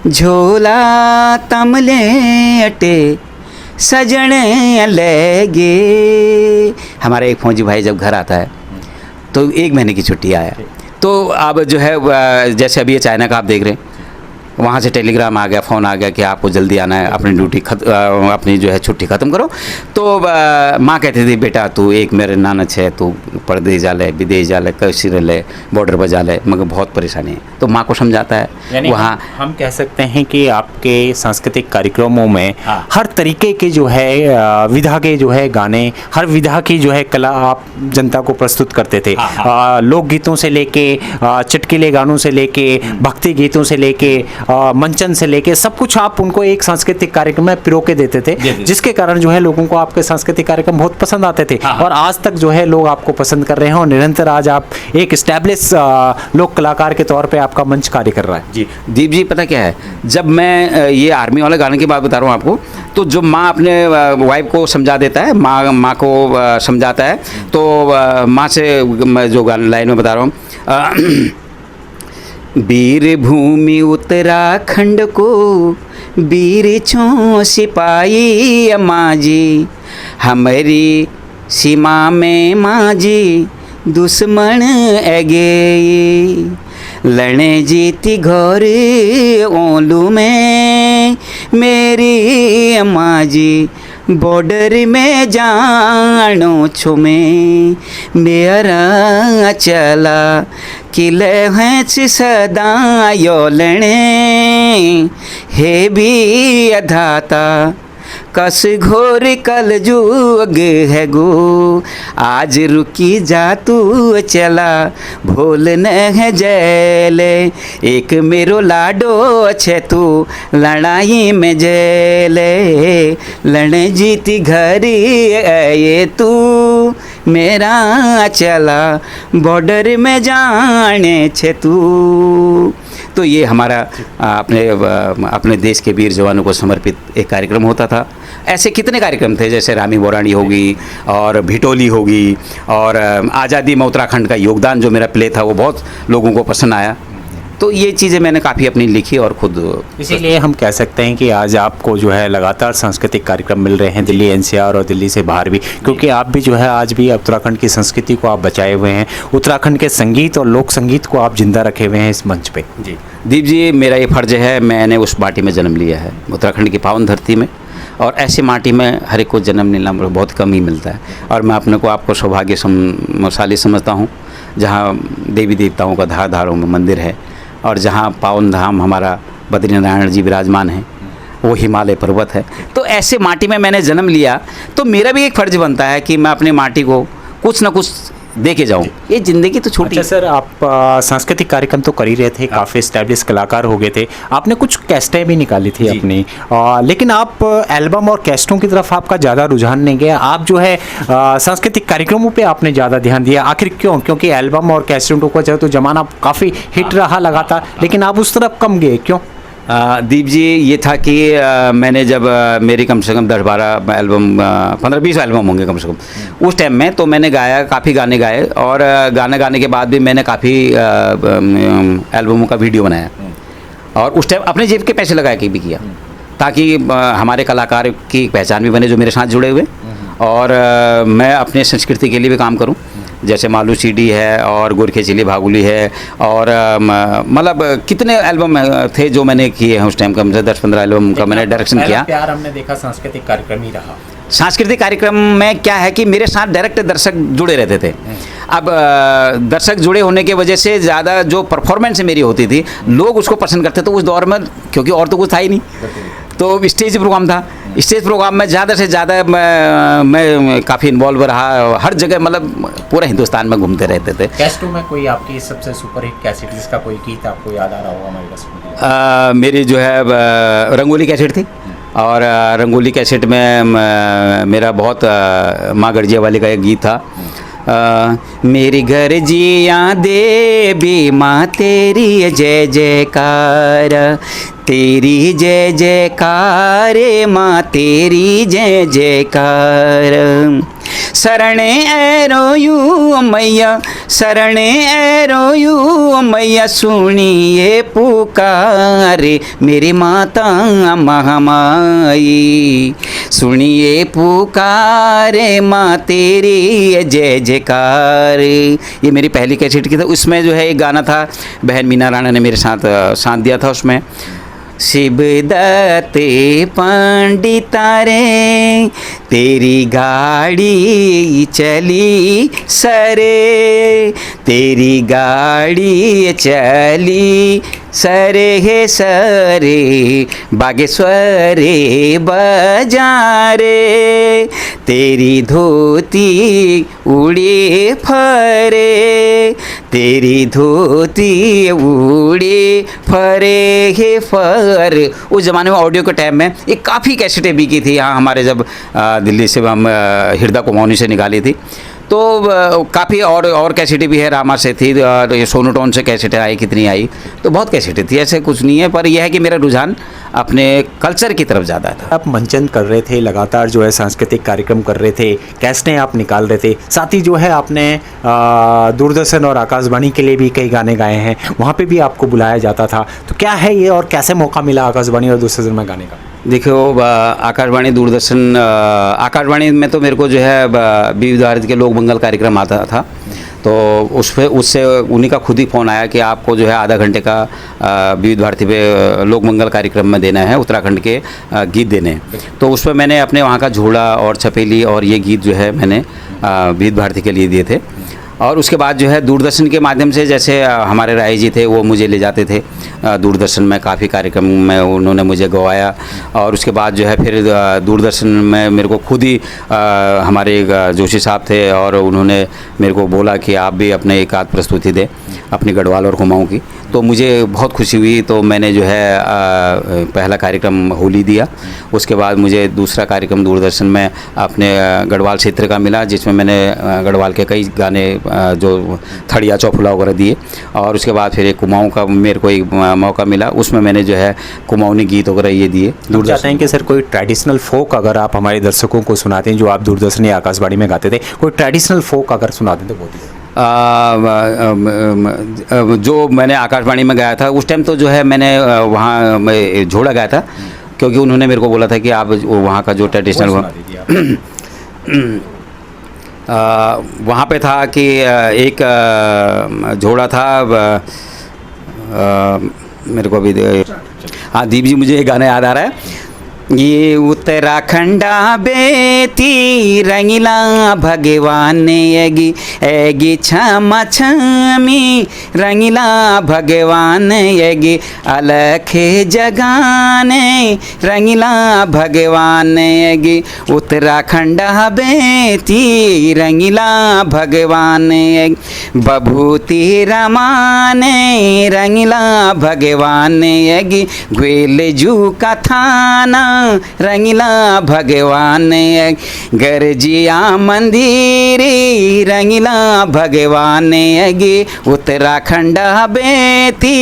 झोला तमले अटे सजन लगे। हमारे एक फौजी भाई जब घर आता है तो 1 महीने की छुट्टी आया, तो अब जो है जैसे अभी ये चाइना का आप देख रहे हैं, वहाँ से टेलीग्राम आ गया, फ़ोन आ गया कि आपको जल्दी आना है, अपनी ड्यूटी अपनी जो है छुट्टी ख़त्म करो। तो माँ कहती थी बेटा तू एक मेरे नानच है, तू परदेश जा ले, विदेश जा ले, कैसी रह ले, बॉर्डर पर जा ले, मगर बहुत परेशानी है। तो माँ को समझाता है। वहाँ हम कह सकते हैं कि आपके सांस्कृतिक कार्यक्रमों में हर तरीके के जो है विधा के जो है गाने, हर विधा की जो है कला आप जनता को प्रस्तुत करते थे। लोकगीतों से लेके चटकीले गानों से लेके भक्ति गीतों से लेके मंचन से लेके सब कुछ आप उनको एक सांस्कृतिक कार्यक्रम में पिरो के देते थे, जिसके कारण जो है लोगों को आपके सांस्कृतिक कार्यक्रम बहुत पसंद आते थे। और आज तक जो है लोग आपको पसंद कर रहे हैं और निरंतर आज आप एक स्टैब्लिश लोक कलाकार के तौर पे आपका मंच कार्य कर रहा है। जी दीप जी, पता क्या है, जब मैं ये आर्मी वाले गाने की बात बता रहा हूँ आपको, तो जो माँ अपने वाइफ को समझा देता है, माँ को समझाता है, तो माँ से मैं जो लाइन में बता रहा हूँ, वीर भूमि उत्तराखंड को वीर छो सिपाही माँ जी, हमारी सीमा में माँ जी दुश्मन अगे, लड़ने जीती घोर ओलू में मेरी माँ जी, बॉर्डर में जानो छुमे मेरा चला, किले हैं सदा यो लड़े हे भी अधाता, कस घोर कल जुग है गो, आज रुकी जा तू चला भूल न है जैले, एक मेरो लाडो छे तू लड़ाई में जेले, लड़ जीती घरी आए तू मेरा चला बॉर्डर में जाने छे तू। तो ये हमारा अपने देश के वीर जवानों को समर्पित एक कार्यक्रम होता था। ऐसे कितने कार्यक्रम थे, जैसे रामी बोरानी होगी और भिटोली होगी, और आज़ादी में उत्तराखंड का योगदान जो मेरा प्ले था वो बहुत लोगों को पसंद आया। तो ये चीज़ें मैंने काफ़ी अपनी लिखी और खुद, इसीलिए हम कह सकते हैं कि आज आपको जो है लगातार सांस्कृतिक कार्यक्रम मिल रहे हैं दिल्ली एनसीआर और दिल्ली से बाहर भी, क्योंकि आप भी जो है आज भी उत्तराखंड की संस्कृति को आप बचाए हुए हैं, उत्तराखंड के संगीत और लोक संगीत को आप जिंदा रखे हुए हैं इस मंच पे। जी दीप जी, मेरा ये फ़र्ज़ है, मैंने उस माटी में जन्म लिया है, उत्तराखंड की पावन धरती में, और ऐसी माटी में हर एक को जन्म मिलना बहुत कम ही मिलता है। और मैं अपने को आपको सौभाग्यशाली समझता हूँ, जहाँ देवी देवताओं का धार धारों में मंदिर है, और जहाँ पावन धाम हमारा बद्रीनारायण जी विराजमान हैं, वो हिमालय पर्वत है। तो ऐसे माटी में मैंने जन्म लिया, तो मेरा भी एक फ़र्ज़ बनता है कि मैं अपनी माटी को कुछ ना कुछ दे के जाऊँ। ये ज़िंदगी तो छोटी। अच्छा सर, आप सांस्कृतिक कार्यक्रम तो कर ही रहे थे, काफ़ी एस्टैब्लिश कलाकार हो गए थे, आपने कुछ कैस्टें भी निकाली थी अपनी, लेकिन आप एल्बम और कैस्टों की तरफ आपका ज़्यादा रुझान नहीं गया, आप जो है सांस्कृतिक कार्यक्रमों पे आपने ज़्यादा ध्यान दिया। आखिर क्यों? क्योंकि एल्बम और कैस्टों को चाहे तो ज़माना काफ़ी हिट रहा लगातार, लेकिन आप उस तरफ कम गए, क्यों? दीप जी, ये था कि मैंने जब मेरी कम से कम 10-12 एल्बम, 15-20 एल्बम होंगे कम से कम उस टाइम में, तो मैंने गाया, काफ़ी गाने गाए, और गाने गाने के बाद भी मैंने काफ़ी एल्बमों का वीडियो बनाया, और उस टाइम अपने जेब के पैसे लगा के भी किया, ताकि हमारे कलाकार की पहचान भी बने जो मेरे साथ जुड़े हुए, और मैं अपने संस्कृति के लिए भी काम करूं, जैसे मालू सीडी है और गोरखे चिली भागुली है, और मतलब कितने एल्बम थे जो मैंने किए हैं उस टाइम, कम से 10-15 एल्बम का मैंने डायरेक्शन किया। प्यार हमने देखा सांस्कृतिक कार्यक्रम ही रहा। सांस्कृतिक कार्यक्रम में क्या है कि मेरे साथ डायरेक्ट दर्शक जुड़े रहते थे। अब दर्शक जुड़े होने की वजह से ज़्यादा जो परफॉर्मेंस मेरी होती थी, लोग उसको पसंद करते थे उस दौर में, क्योंकि और तो कुछ था ही नहीं, तो स्टेज प्रोग्राम था। स्टेज प्रोग्राम में ज़्यादा से ज़्यादा मैं काफ़ी इन्वॉल्व रहा, हर जगह मतलब पूरे हिंदुस्तान में घूमते रहते थे। कैस्टों में कोई आपकी सबसे सुपर हिट कैसेट जिसका कोई गीत आपको याद आ रहा होगा हमारे पास? मेरी जो है रंगोली कैसेट थी, और रंगोली कैसेट में मेरा बहुत माँ गर्जिया वाली का एक गीत था, मेरी घर जिया देवी माँ तेरी जय जयकार, तेरी जय जयकार माँ तेरी जय जयकार, शरणे ऐरो यू मैया, शरणे ऐरो यू मैया, सुनिए पुकारे मेरी माता महामाई, सुनिए पुकारे माँ तेरी जय जयकार। ये मेरी पहली कैसेट की था। उसमें जो है एक गाना था, बहन मीना राणा ने मेरे साथ दिया था उसमें, शिवदत्ते पंडिता रे तेरी गाड़ी चली सरे, तेरी गाड़ी चली सरे हे सरे, बागेश्वरे बाजारे, तेरी धोती उड़े फरे, तेरी धोती उड़े फरे हे फर। उस ज़माने में ऑडियो के टाइम में ये काफ़ी कैसेटें बिकी थी यहाँ हमारे, जब दिल्ली से हम हृदय कुमाऊनी से निकाली थी, तो काफ़ी और कैसेटें भी है, रामा से थी, और ये सोनोटोन से कैसेटें आई, कितनी आई, तो बहुत कैसेटें थी, ऐसे कुछ नहीं है। पर यह है कि मेरा रुझान अपने कल्चर की तरफ ज़्यादा था। आप मंचन कर रहे थे, लगातार जो है सांस्कृतिक कार्यक्रम कर रहे थे, कैसेटें आप निकाल रहे थे, साथ ही जो है आपने दूरदर्शन और आकाशवाणी के लिए भी कई गाने गाए हैं, वहाँ पे भी आपको बुलाया जाता था, तो क्या है ये और कैसे मौका मिला आकाशवाणी और दूरदर्शन में गाने का? देखो, आकाशवाणी दूरदर्शन, आकाशवाणी में तो मेरे को जो है विविध भारती के लोक मंगल कार्यक्रम आता था, तो उससे उन्हीं का खुद ही फ़ोन आया कि आपको जो है आधा घंटे का विविध भारती पे लोक मंगल कार्यक्रम में देना है, उत्तराखंड के गीत देने हैं। तो उसमें मैंने अपने वहाँ का झोला और छपेली और ये गीत जो है मैंने विविध भारती के लिए दिए थे। और उसके बाद जो है दूरदर्शन के माध्यम से, जैसे हमारे राय जी थे वो मुझे ले जाते थे दूरदर्शन में, काफ़ी कार्यक्रम में उन्होंने मुझे गवाया। और उसके बाद जो है फिर दूरदर्शन में मेरे को खुद ही हमारे जोशी साहब थे और उन्होंने मेरे को बोला कि आप भी अपने एक आध प्रस्तुति दें अपनी गढ़वाल और कुमाऊँ की। तो मुझे बहुत खुशी हुई, तो मैंने जो है पहला कार्यक्रम होली दिया। उसके बाद मुझे दूसरा कार्यक्रम दूरदर्शन में अपने गढ़वाल क्षेत्र का मिला, जिसमें मैंने गढ़वाल के कई गाने जो थड़िया चौफुला वगैरह दिए। और उसके बाद फिर एक कुमाऊँ का मेरे को एक मौका मिला, उसमें मैंने जो है कुमाऊनी गीत वगैरह ये दिए। चाहते हैं कि सर कोई ट्रेडिशनल फोक अगर आप हमारे दर्शकों को सुनाते हैं, जो आप दूरदर्शन या आकाशवाणी में गाते थे, कोई ट्रेडिशनल फोक अगर सुनाते तो बहुत ही जो मैंने आकाशवाणी में गाया था उस टाइम तो जो है मैंने वहाँ झोड़ा गाया था, क्योंकि उन्होंने मेरे को बोला था कि आप वहाँ का जो ट्रेडिशनल वहाँ पे था कि एक झोड़ा था, मेरे को अभी हाँ दीप जी मुझे एक गाना याद आ रहा है। ये उत्तराखंडा बेती रंगीला भगवान एगी एगी क्षमा छमी रंगीला भगवान एगी अलखे जगाने रंगीला भगवान एगी उत्तराखंडा बेती रंगीला भगवान एगी बभूति रमाने रंगीला भगवान एगी ग्वेल जू का थाना रंगीला भगवान गरजिया मंदिरी रंगीला भगवान अगी उत्तराखंड बेती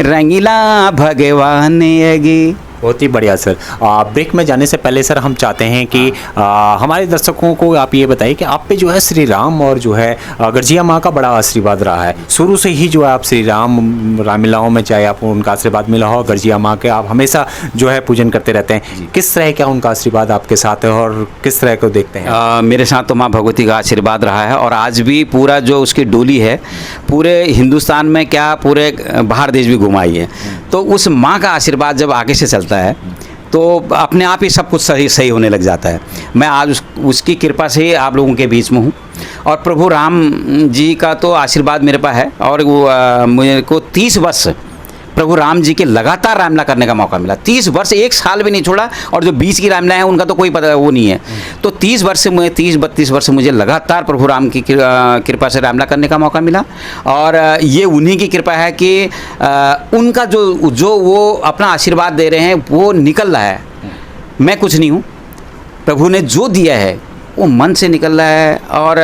रंगीला भगवान अगी। बहुत ही बढ़िया सर। ब्रेक में जाने से पहले सर हम चाहते हैं कि हमारे दर्शकों को आप ये बताइए कि आप पे जो है श्री राम और जो है गर्जिया माँ का बड़ा आशीर्वाद रहा है शुरू से ही। जो है आप श्री राम रामलीलाओं में चाहे आपको उनका आशीर्वाद मिला हो, गर्जिया माँ के आप हमेशा जो है पूजन करते रहते हैं। किस तरह का उनका आशीर्वाद आपके साथ है और किस तरह को देखते हैं? मेरे साथ तो माँ भगवती का आशीर्वाद रहा है और आज भी पूरा जो उसकी डोली है पूरे हिंदुस्तान में क्या पूरे बाहर देश भी घुमाई है। तो उस माँ का आशीर्वाद जब आगे से चलता है तो अपने आप ही सब कुछ सही होने लग जाता है। मैं आज उसकी कृपा से आप लोगों के बीच में हूँ और प्रभु राम जी का तो आशीर्वाद मेरे पास है। और वो मुझे को 30 वर्ष प्रभु राम जी के लगातार रामलीला करने का मौका मिला। 30 वर्ष, एक साल भी नहीं छोड़ा। और जो 20 की रामलीला है उनका तो कोई पता वो नहीं है। तो 30-32 वर्ष मुझे लगातार प्रभु राम की कृपा से रामलीला करने का मौका मिला। और ये उन्हीं की कृपा है कि उनका जो वो अपना आशीर्वाद दे रहे हैं वो निकल रहा है। मैं कुछ नहीं हूँ, प्रभु ने जो दिया है वो मन से निकल रहा है। और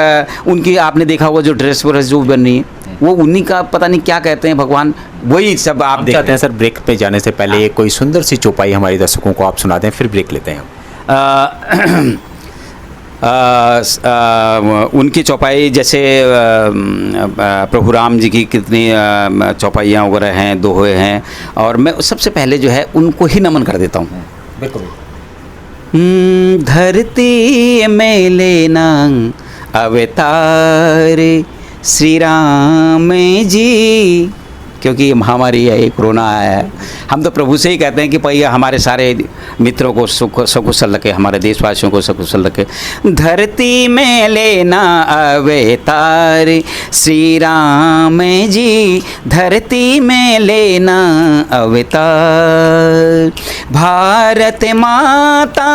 उनकी आपने देखा हुआ जो ड्रेस वरेस जो बन रही है वो उन्हीं का, पता नहीं क्या कहते हैं भगवान, वही सब आप देखते हैं। सर ब्रेक पे जाने से पहले एक कोई सुंदर सी चौपाई हमारे दर्शकों को आप सुना दें, फिर ब्रेक लेते हैं हम। उनकी चौपाई जैसे प्रभु राम जी की कितनी चौपाइयाँ वगैरह हैं, दोहे हैं। और मैं सबसे पहले जो है उनको ही नमन कर देता हूँ। बिल्कुल। धरती में लेना अवतार श्री राम जी, क्योंकि महामारी है, कोरोना आया है। हम तो प्रभु से ही कहते हैं कि भैया हमारे सारे मित्रों को सकुशल रखे, हमारे देशवासियों को सकुशल रखे। धरती में लेना अवतार श्री राम जी, धरती में लेना अवतार। भारत माता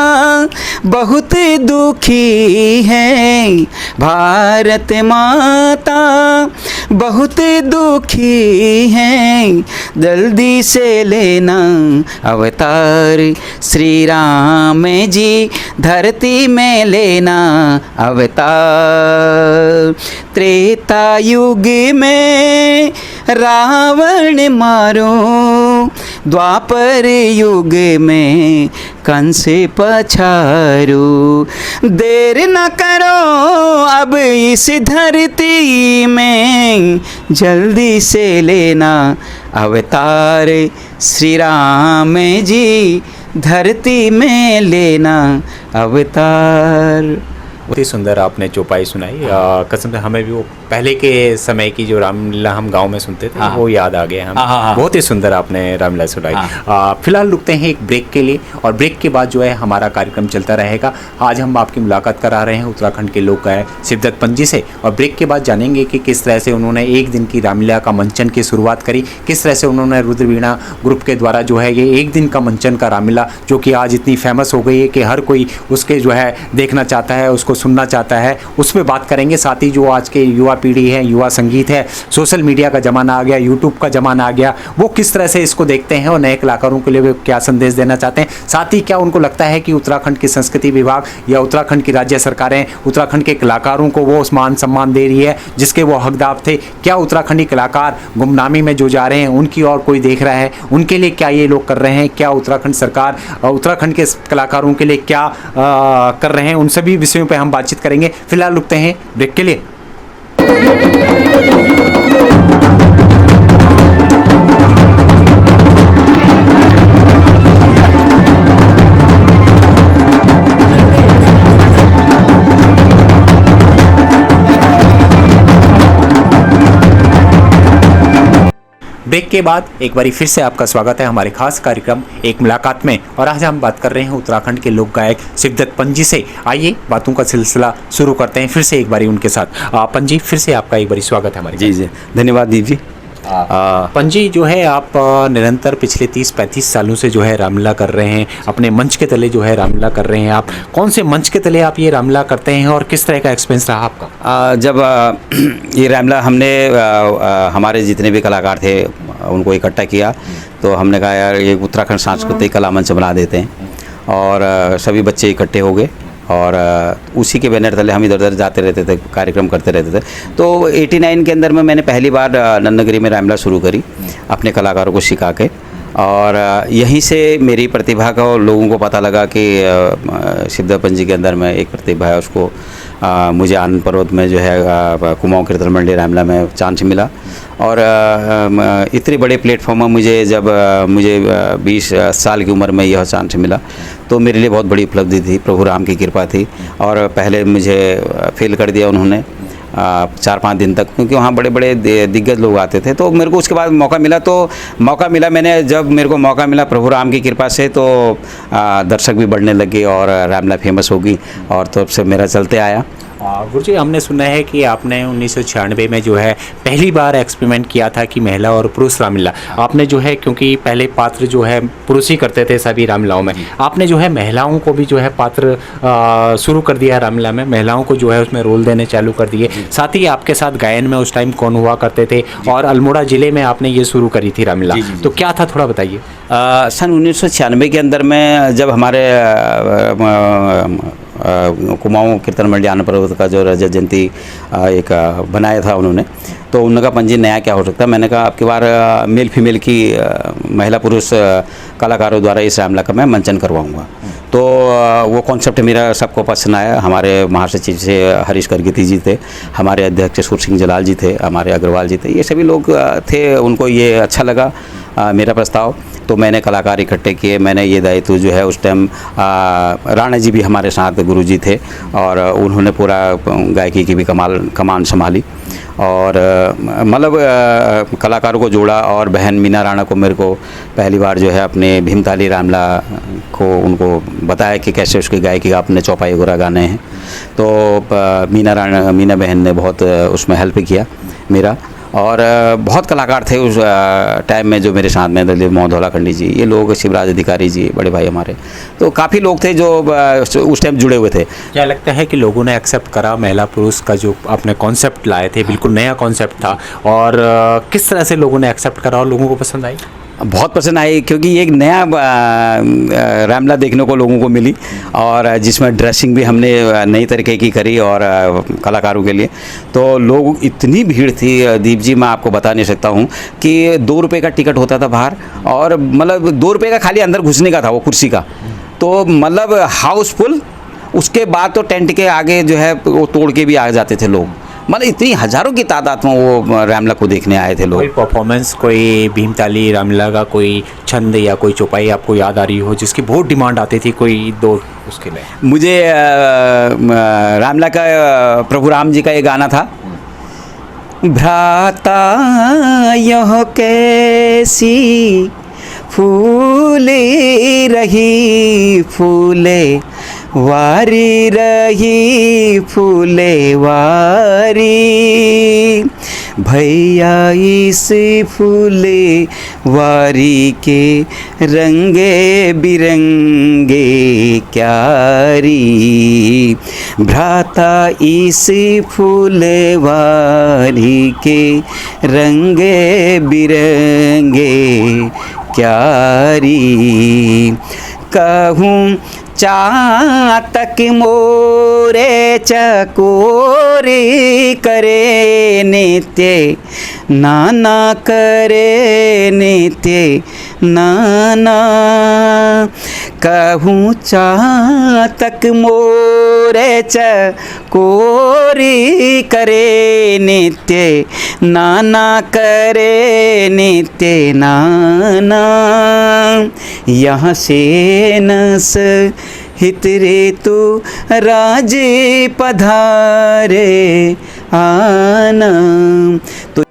बहुत दुखी है, भारत माता बहुत दुखी है, जल्दी से लेना अवतार श्री राम जी, धरती में लेना अवतार। त्रेता युग में रावण मारो, द्वापर युग में कंस पछारो, देर न करो अब इस धरती में, जल्दी से लेना अवतार श्री राम जी, धरती में लेना अवतार। बहुत ही सुंदर आपने चौपाई सुनाई। कसम से हमें भी वो पहले के समय की जो रामलीला हम गांव में सुनते थे हाँ। वो याद आ गया हम। हाँ। बहुत ही सुंदर आपने रामलीला सुनाई। हाँ। फिलहाल रुकते हैं एक ब्रेक के लिए और ब्रेक के बाद जो है हमारा कार्यक्रम चलता रहेगा। आज हम आपकी मुलाकात करा रहे हैं उत्तराखंड के लोक गायक शिवदत्त पंजी से और ब्रेक के बाद जानेंगे कि किस तरह से उन्होंने एक दिन की रामलीला का मंचन की शुरुआत करी, किस तरह से उन्होंने रुद्रवीणा ग्रुप के द्वारा जो है ये एक दिन का मंचन का रामलीला जो कि आज इतनी फेमस हो गई है कि हर कोई उसके जो है देखना चाहता है, उसको सुनना चाहता है, उस पर बात करेंगे। साथ ही जो आज के युवा पीढ़ी है, युवा संगीत है, सोशल मीडिया का ज़माना आ गया, यूट्यूब का ज़माना आ गया, वो किस तरह से इसको देखते हैं और नए कलाकारों के लिए वे क्या संदेश देना चाहते हैं। साथ ही क्या उनको लगता है कि उत्तराखंड की संस्कृति विभाग या उत्तराखंड की राज्य सरकारें उत्तराखंड के कलाकारों को वो मान सम्मान दे रही है जिसके वो हकदार थे। क्या उत्तराखंडी कलाकार गुमनामी में जो जा रहे हैं उनकी और कोई देख रहा है, उनके लिए क्या ये लोग कर रहे हैं, क्या उत्तराखंड सरकार उत्तराखंड के कलाकारों के लिए क्या कर रहे हैं, उन सभी विषयों पर हम बातचीत करेंगे। फिलहाल रुकते हैं ब्रेक के लिए। ब्रेक के बाद एक बारी फिर से आपका स्वागत है हमारे खास कार्यक्रम एक मुलाकात में और आज हम बात कर रहे हैं उत्तराखंड के लोक गायक शिवदत्त पंजी से। आइए बातों का सिलसिला शुरू करते हैं फिर से एक बारी उनके साथ। पंजी फिर से आपका एक बारी स्वागत है हमारे। जी धन्यवाद दीप जी। पंजी जो है आप निरंतर पिछले 30-35 सालों से जो है रामलीला कर रहे हैं, अपने मंच के तले जो है रामलीला कर रहे हैं। आप कौन से मंच के तले आप ये रामलीला करते हैं और किस तरह का एक्सपीरियंस रहा आपका? जब ये रामलीला हमने हमारे जितने भी कलाकार थे उनको इकट्ठा किया तो हमने कहा यार ये उत्तराखंड सांस्कृतिक कला मंच बना देते हैं और सभी बच्चे इकट्ठे हो गए और उसी के बैनर तले हम इधर उधर जाते रहते थे, कार्यक्रम करते रहते थे। तो 89 के अंदर में मैंने पहली बार नन्नागिरी में रामलीला शुरू करी अपने कलाकारों को सिखा के और यहीं से मेरी प्रतिभा का लोगों को पता लगा कि शिवदत्त पंजी के अंदर में एक प्रतिभा है। उसको मुझे आनंद पर्वत में जो है कुमाऊं कीर्तन मंडली रामलीला में चांस मिला और इतने बड़े प्लेटफॉर्म में मुझे 20 साल की उम्र में यह चांस मिला तो मेरे लिए बहुत बड़ी उपलब्धि थी, प्रभु राम की कृपा थी। और पहले मुझे फेल कर दिया उन्होंने 4-5 दिन तक क्योंकि वहाँ बड़े बड़े दिग्गज लोग आते थे। तो मेरे को उसके बाद मौका मिला मैंने जब मेरे को मौका मिला प्रभु राम की कृपा से तो दर्शक भी बढ़ने लगे और रामलीला फेमस होगी और तब से मेरा चलते आया। गुरुजी हमने सुना है कि आपने 1996 में जो है पहली बार एक्सपेरिमेंट किया था कि महिला और पुरुष रामलीला आपने जो है, क्योंकि पहले पात्र जो है पुरुष ही करते थे सभी रामलीलाओं में, आपने जो है महिलाओं को भी जो है पात्र शुरू कर दिया रामलीला में, महिलाओं को जो है उसमें रोल देने चालू कर दिए। साथ ही आपके साथ गायन में उस टाइम कौन हुआ करते थे और अल्मोड़ा ज़िले में आपने ये शुरू करी थी रामलीला, तो क्या था थोड़ा बताइए। सन 1996 के अंदर में जब हमारे कुमाऊं कीर्तन मंडली आनंद पर्वत का जो रजत जयंती एक बनाया था उन्होंने, तो उन्होंने कहा पंजी नया क्या हो सकता है। मैंने कहा आपकी बार मेल फीमेल की महिला पुरुष कलाकारों द्वारा इस रामलीला का मैं मंचन करवाऊंगा। तो वो कॉन्सेप्ट मेरा सबको पसंद आया। हमारे महासचिव से हरीश करगीती जी थे, हमारे अध्यक्ष सुर सिंह जलाल जी थे, हमारे अग्रवाल जी थे, ये सभी लोग थे, उनको ये अच्छा लगा मेरा प्रस्ताव। तो मैंने कलाकार इकट्ठे किए, मैंने ये दायित्व जो है उस टाइम राणा जी भी हमारे साथ गुरु जी थे और उन्होंने पूरा गायकी की भी कमान संभाली और मतलब कलाकारों को जोड़ा। और बहन मीना राणा को मेरे को पहली बार जो है अपने भीमताली रामलीला को उनको बताया कि कैसे उसकी गायकी का अपने चौपाई वगैरह गाने हैं। तो मीना बहन ने बहुत उसमें हेल्प किया मेरा। और बहुत कलाकार थे उस टाइम में जो मेरे साथ में, दलीप मोहन खंडी जी, ये लोग, शिवराज अधिकारी जी, बड़े भाई हमारे, तो काफ़ी लोग थे जो उस टाइम जुड़े हुए थे। क्या लगता है कि लोगों ने एक्सेप्ट करा महिला पुरुष का जो आपने कॉन्सेप्ट लाए थे, बिल्कुल नया कॉन्सेप्ट था, और किस तरह से लोगों ने एक्सेप्ट करा और लोगों को पसंद आई? बहुत पसंद आई क्योंकि ये एक नया रामलीला देखने को लोगों को मिली और जिसमें ड्रेसिंग भी हमने नई तरीके की करी और कलाकारों के लिए। तो लोग इतनी भीड़ थी दीप जी, मैं आपको बता नहीं सकता हूँ कि 2 रुपये का टिकट होता था बाहर और मतलब 2 रुपये का खाली अंदर घुसने का था वो कुर्सी का, तो मतलब हाउसफुल। उसके बाद तो टेंट के आगे जो है वो तोड़ के भी आ जाते थे लोग, मतलब इतनी हज़ारों की तादाद में वो रामलीला को देखने आए थे लोग। कोई परफॉर्मेंस, कोई भीमताली रामलीला का कोई छंद या कोई चौपाई आपको याद आ रही हो जिसकी बहुत डिमांड आती थी, कोई दो उसके लिए? मुझे रामलीला का प्रभु राम जी का ये गाना था, भ्राता यह कैसी फूले रही फूले वारी रही फूले वारी, भैया इस फूले वारी के रंगे बिरंगे क्यारी, भ्राता इस फूले वारी के रंगे बिरंगे क्यारी, कहूँ चातक मोरे चकोरी करे नित्य नाना करे नित्य नाना, कहूँ चातक मोरे चकोरी करे नित्य नाना करे नित्य नाना, यहाँ से नस हित रे तू राजे पधारे आना। तो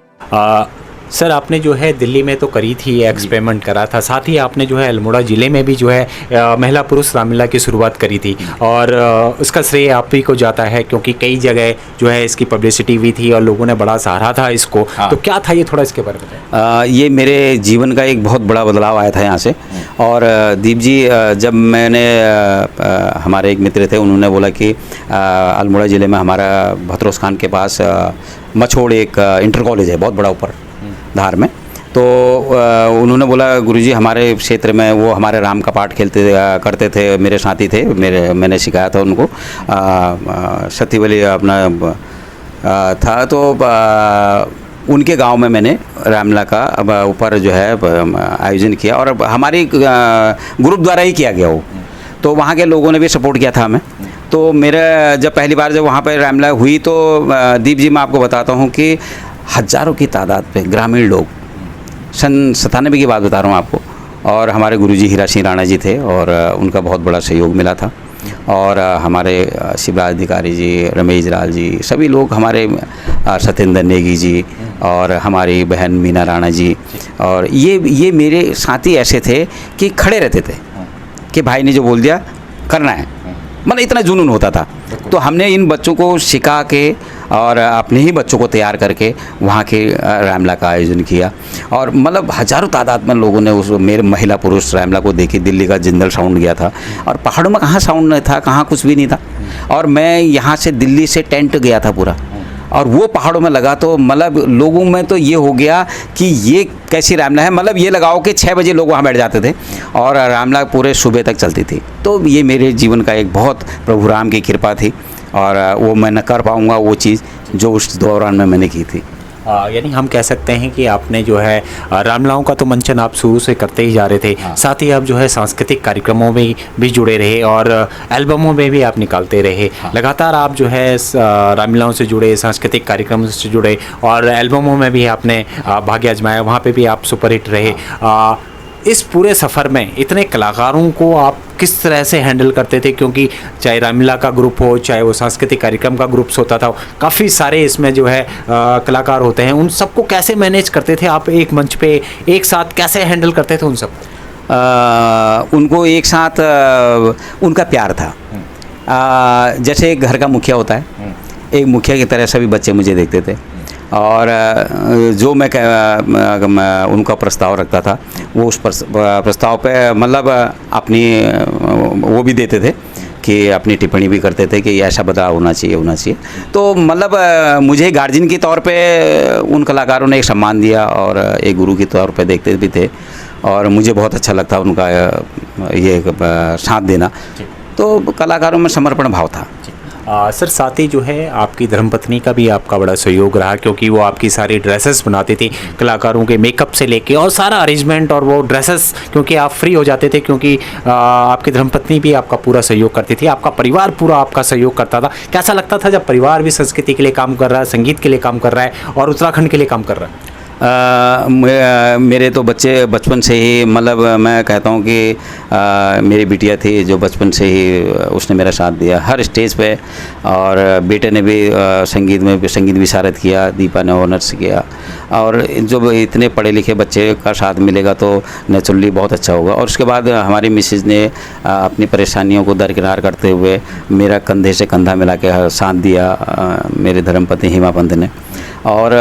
सर आपने जो है दिल्ली में तो करी थी एक्सपेरिमेंट करा था, साथ ही आपने जो है अल्मोड़ा ज़िले में भी जो है महिला पुरुष रामलीला की शुरुआत करी थी, और उसका श्रेय आप ही को जाता है क्योंकि कई जगह जो है इसकी पब्लिसिटी हुई थी और लोगों ने बड़ा सराहा था इसको। तो क्या था ये, थोड़ा इसके बारे में बताएं। ये मेरे जीवन का एक बहुत बड़ा बदलाव आया था यहाँ से। और दीप जी, जब मैंने हमारे एक मित्र थे, उन्होंने बोला कि अल्मोड़ा ज़िले में हमारा भतरोस खान के पास मछोड़ एक इंटर कॉलेज है बहुत बड़ा ऊपर धार में, तो उन्होंने बोला गुरुजी हमारे क्षेत्र में वो हमारे राम का पाठ करते थे, मेरे साथी थे, मैंने सिखाया था उनको, सतीवली अपना था, तो उनके गांव में मैंने रामलीला का ऊपर जो है आयोजन किया, और हमारी ग्रुप द्वारा ही किया गया वो, तो वहाँ के लोगों ने भी सपोर्ट किया था हमें। तो मेरा जब पहली बार जब वहाँ पर रामलीला हुई तो दीप जी मैं आपको बताता हूँ कि हज़ारों की तादाद पे ग्रामीण लोग, सन 97 की बात बता रहा हूँ आपको, और हमारे गुरुजी हीरा सिंह राणा जी थे और उनका बहुत बड़ा सहयोग मिला था, और हमारे शिवराज अधिकारी जी, रमेश लाल जी, सभी लोग, हमारे सत्येंद्र नेगी जी और हमारी बहन मीना राणा जी, और ये मेरे साथी ऐसे थे कि खड़े रहते थे कि भाई ने जो बोल दिया करना है, मतलब इतना जुनून होता था। तो हमने इन बच्चों को सिखा के और अपने ही बच्चों को तैयार करके वहाँ के रामलीला का आयोजन किया, और मतलब हज़ारों तादाद में लोगों ने उस मेरे महिला पुरुष रामलीला को देखी। दिल्ली का जिंदल साउंड गया था, और पहाड़ों में कहाँ साउंड नहीं था, कहाँ कुछ भी नहीं था, और मैं यहाँ से दिल्ली से टेंट गया था पूरा, और वो पहाड़ों में लगा, तो मतलब लोगों में तो ये हो गया कि ये कैसी रामलीला है, मतलब ये लगाओ कि 6 बजे लोग वहाँ बैठ जाते थे और रामलीला पूरे सुबह तक चलती थी। तो ये मेरे जीवन का एक बहुत प्रभु राम की कृपा थी, और वो मैं न कर पाऊँगा वो चीज़ जो उस दौरान में मैंने की थी। यानी हम कह सकते हैं कि आपने जो है रामलीलाओं का तो मंचन आप शुरू से करते ही जा रहे थे, साथ ही आप जो है सांस्कृतिक कार्यक्रमों में भी जुड़े रहे और एल्बमों में भी आप निकालते रहे। लगातार आप जो है रामलीलाओं से जुड़े, सांस्कृतिक कार्यक्रमों से जुड़े, और एल्बमों में भी आपने भाग्य आजमाया, वहाँ पे भी आप सुपरहिट रहे। इस पूरे सफ़र में इतने कलाकारों को आप किस तरह से हैंडल करते थे, क्योंकि चाहे रामलीला का ग्रुप हो, चाहे वो सांस्कृतिक कार्यक्रम का ग्रुप्स होता था, काफ़ी सारे इसमें जो है कलाकार होते हैं, उन सबको कैसे मैनेज करते थे आप एक मंच पे एक साथ, कैसे हैंडल करते थे उन सब? उनको एक साथ उनका प्यार था। जैसे एक घर का मुखिया होता है, एक मुखिया की तरह सभी बच्चे मुझे देखते थे, और जो मैं उनका प्रस्ताव रखता था वो उस प्रस्ताव पे मतलब अपनी वो भी देते थे कि अपनी टिप्पणी भी करते थे कि ऐसा बदलाव होना चाहिए। तो मतलब मुझे गार्जियन के तौर पे उन कलाकारों ने एक सम्मान दिया और एक गुरु के तौर पे देखते भी थे, और मुझे बहुत अच्छा लगता उनका ये साथ देना। तो कलाकारों में समर्पण भाव था। सर साथ ही जो है आपकी धर्मपत्नी का भी आपका बड़ा सहयोग रहा, क्योंकि वो आपकी सारी ड्रेसेस बनाती थी, कलाकारों के मेकअप से लेके और सारा अरेंजमेंट, और वो ड्रेसेस क्योंकि आप फ्री हो जाते थे, क्योंकि आपकी धर्मपत्नी भी आपका पूरा सहयोग करती थी, आपका परिवार पूरा आपका सहयोग करता था। कैसा लगता था जब परिवार भी संस्कृति के लिए काम कर रहा है, संगीत के लिए काम कर रहा है और उत्तराखंड के लिए काम कर रहा है? मेरे तो बच्चे बचपन से ही, मतलब मैं कहता हूँ कि मेरी बिटिया थी जो बचपन से ही उसने मेरा साथ दिया हर स्टेज पे, और बेटे ने भी संगीत विशारद किया, दीपा ने ऑनर्स किया। और जो इतने पढ़े लिखे बच्चे का साथ मिलेगा तो नेचुरली बहुत अच्छा होगा। और उसके बाद हमारी मिसेज ने अपनी परेशानियों को दरकिनार करते हुए मेरा कंधे से कंधा मिला के साथ दिया, मेरे धर्मपत्नी हिमा पंत ने। और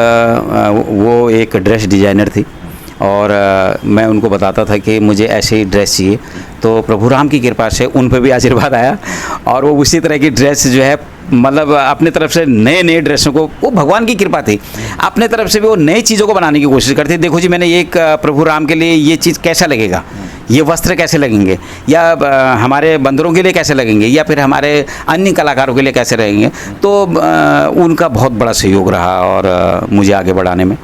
वो एक ड्रेस डिज़ाइनर थी, और मैं उनको बताता था कि मुझे ऐसी ड्रेस चाहिए, तो प्रभु राम की कृपा से उन पर भी आशीर्वाद आया, और वो उसी तरह की ड्रेस जो है, मतलब अपने तरफ से नए ड्रेसों को, वो भगवान की कृपा थी, अपने तरफ से भी वो नई चीज़ों को बनाने की कोशिश करते। देखो जी, मैंने एक प्रभु राम के लिए ये चीज़ कैसा लगेगा, ये वस्त्र कैसे लगेंगे, या हमारे बंदरों के लिए कैसे लगेंगे, या फिर हमारे अन्य कलाकारों के लिए कैसे रहेंगे। तो उनका बहुत बड़ा सहयोग रहा और मुझे आगे बढ़ाने में।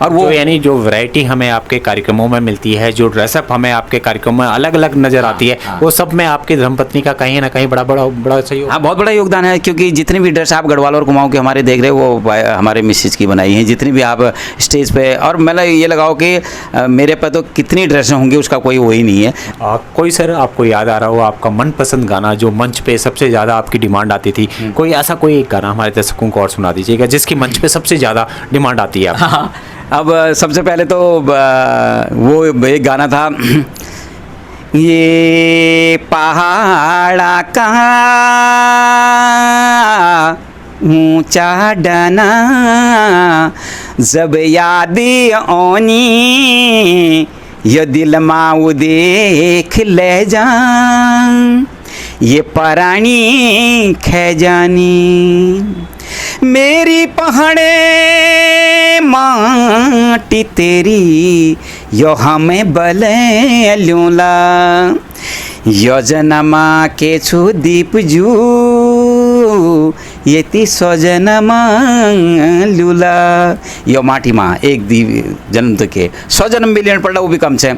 और वो यानी जो वैरायटी हमें आपके कार्यक्रमों में मिलती है, जो ड्रेसअप हमें आपके कार्यक्रमों में अलग अलग नज़र आती है, वो सब में आपकी धर्मपत्नी का कहीं ना कहीं बड़ा सहयोग। हाँ, बहुत बड़ा योगदान है, क्योंकि जितनी भी ड्रेस आप गढ़वाल और कुमाऊं के हमारे देख रहे हो वो हमारे मिसेज की बनाई हैं, जितनी भी आप स्टेज पे। और मतलब ये लगाओ कि मेरे पे तो कितनी ड्रेसें होंगी उसका कोई वो ही नहीं है। कोई सर आपको याद आ रहा हो आपका मनपसंद गाना जो मंच पे सबसे ज़्यादा आपकी डिमांड आती थी, कोई ऐसा कोई एक गाना हमारे दर्शकों को और सुना दीजिएगा जिसकी मंच पे सबसे ज़्यादा डिमांड आती है। हाँ, अब सबसे पहले तो वो एक गाना था, ये पहाड़ा कहाँ ऊंचा डना, जब याद ओनी ये दिल माऊ देख ले जा, ये परानी खैजानी मेरी पहाड़े माटी तेरी, यो हमें बले लूला, यो जनमा के छु दीप जू, यति सजनमा लूला। यो माटी माँ एक दीप जन्म तो के 100 जन्म भी लेना पड़ा, वो भी कम से।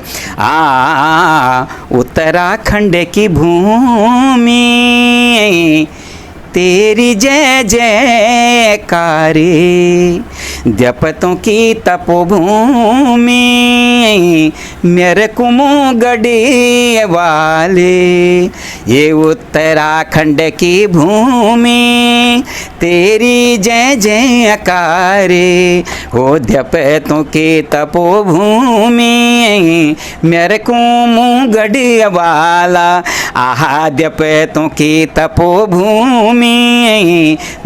उत्तराखंड की भूमि तेरी जय जयकारे, द्यपतों की तपोभूमि मेरे कुमुगड़ी वाले, ये उत्तराखंड की भूमि तेरी जय जयकारे, हो द्यपतों की तपोभूमि मेरे कुमुगड़ी वाला, आहा द्यपतों की तपोभूमि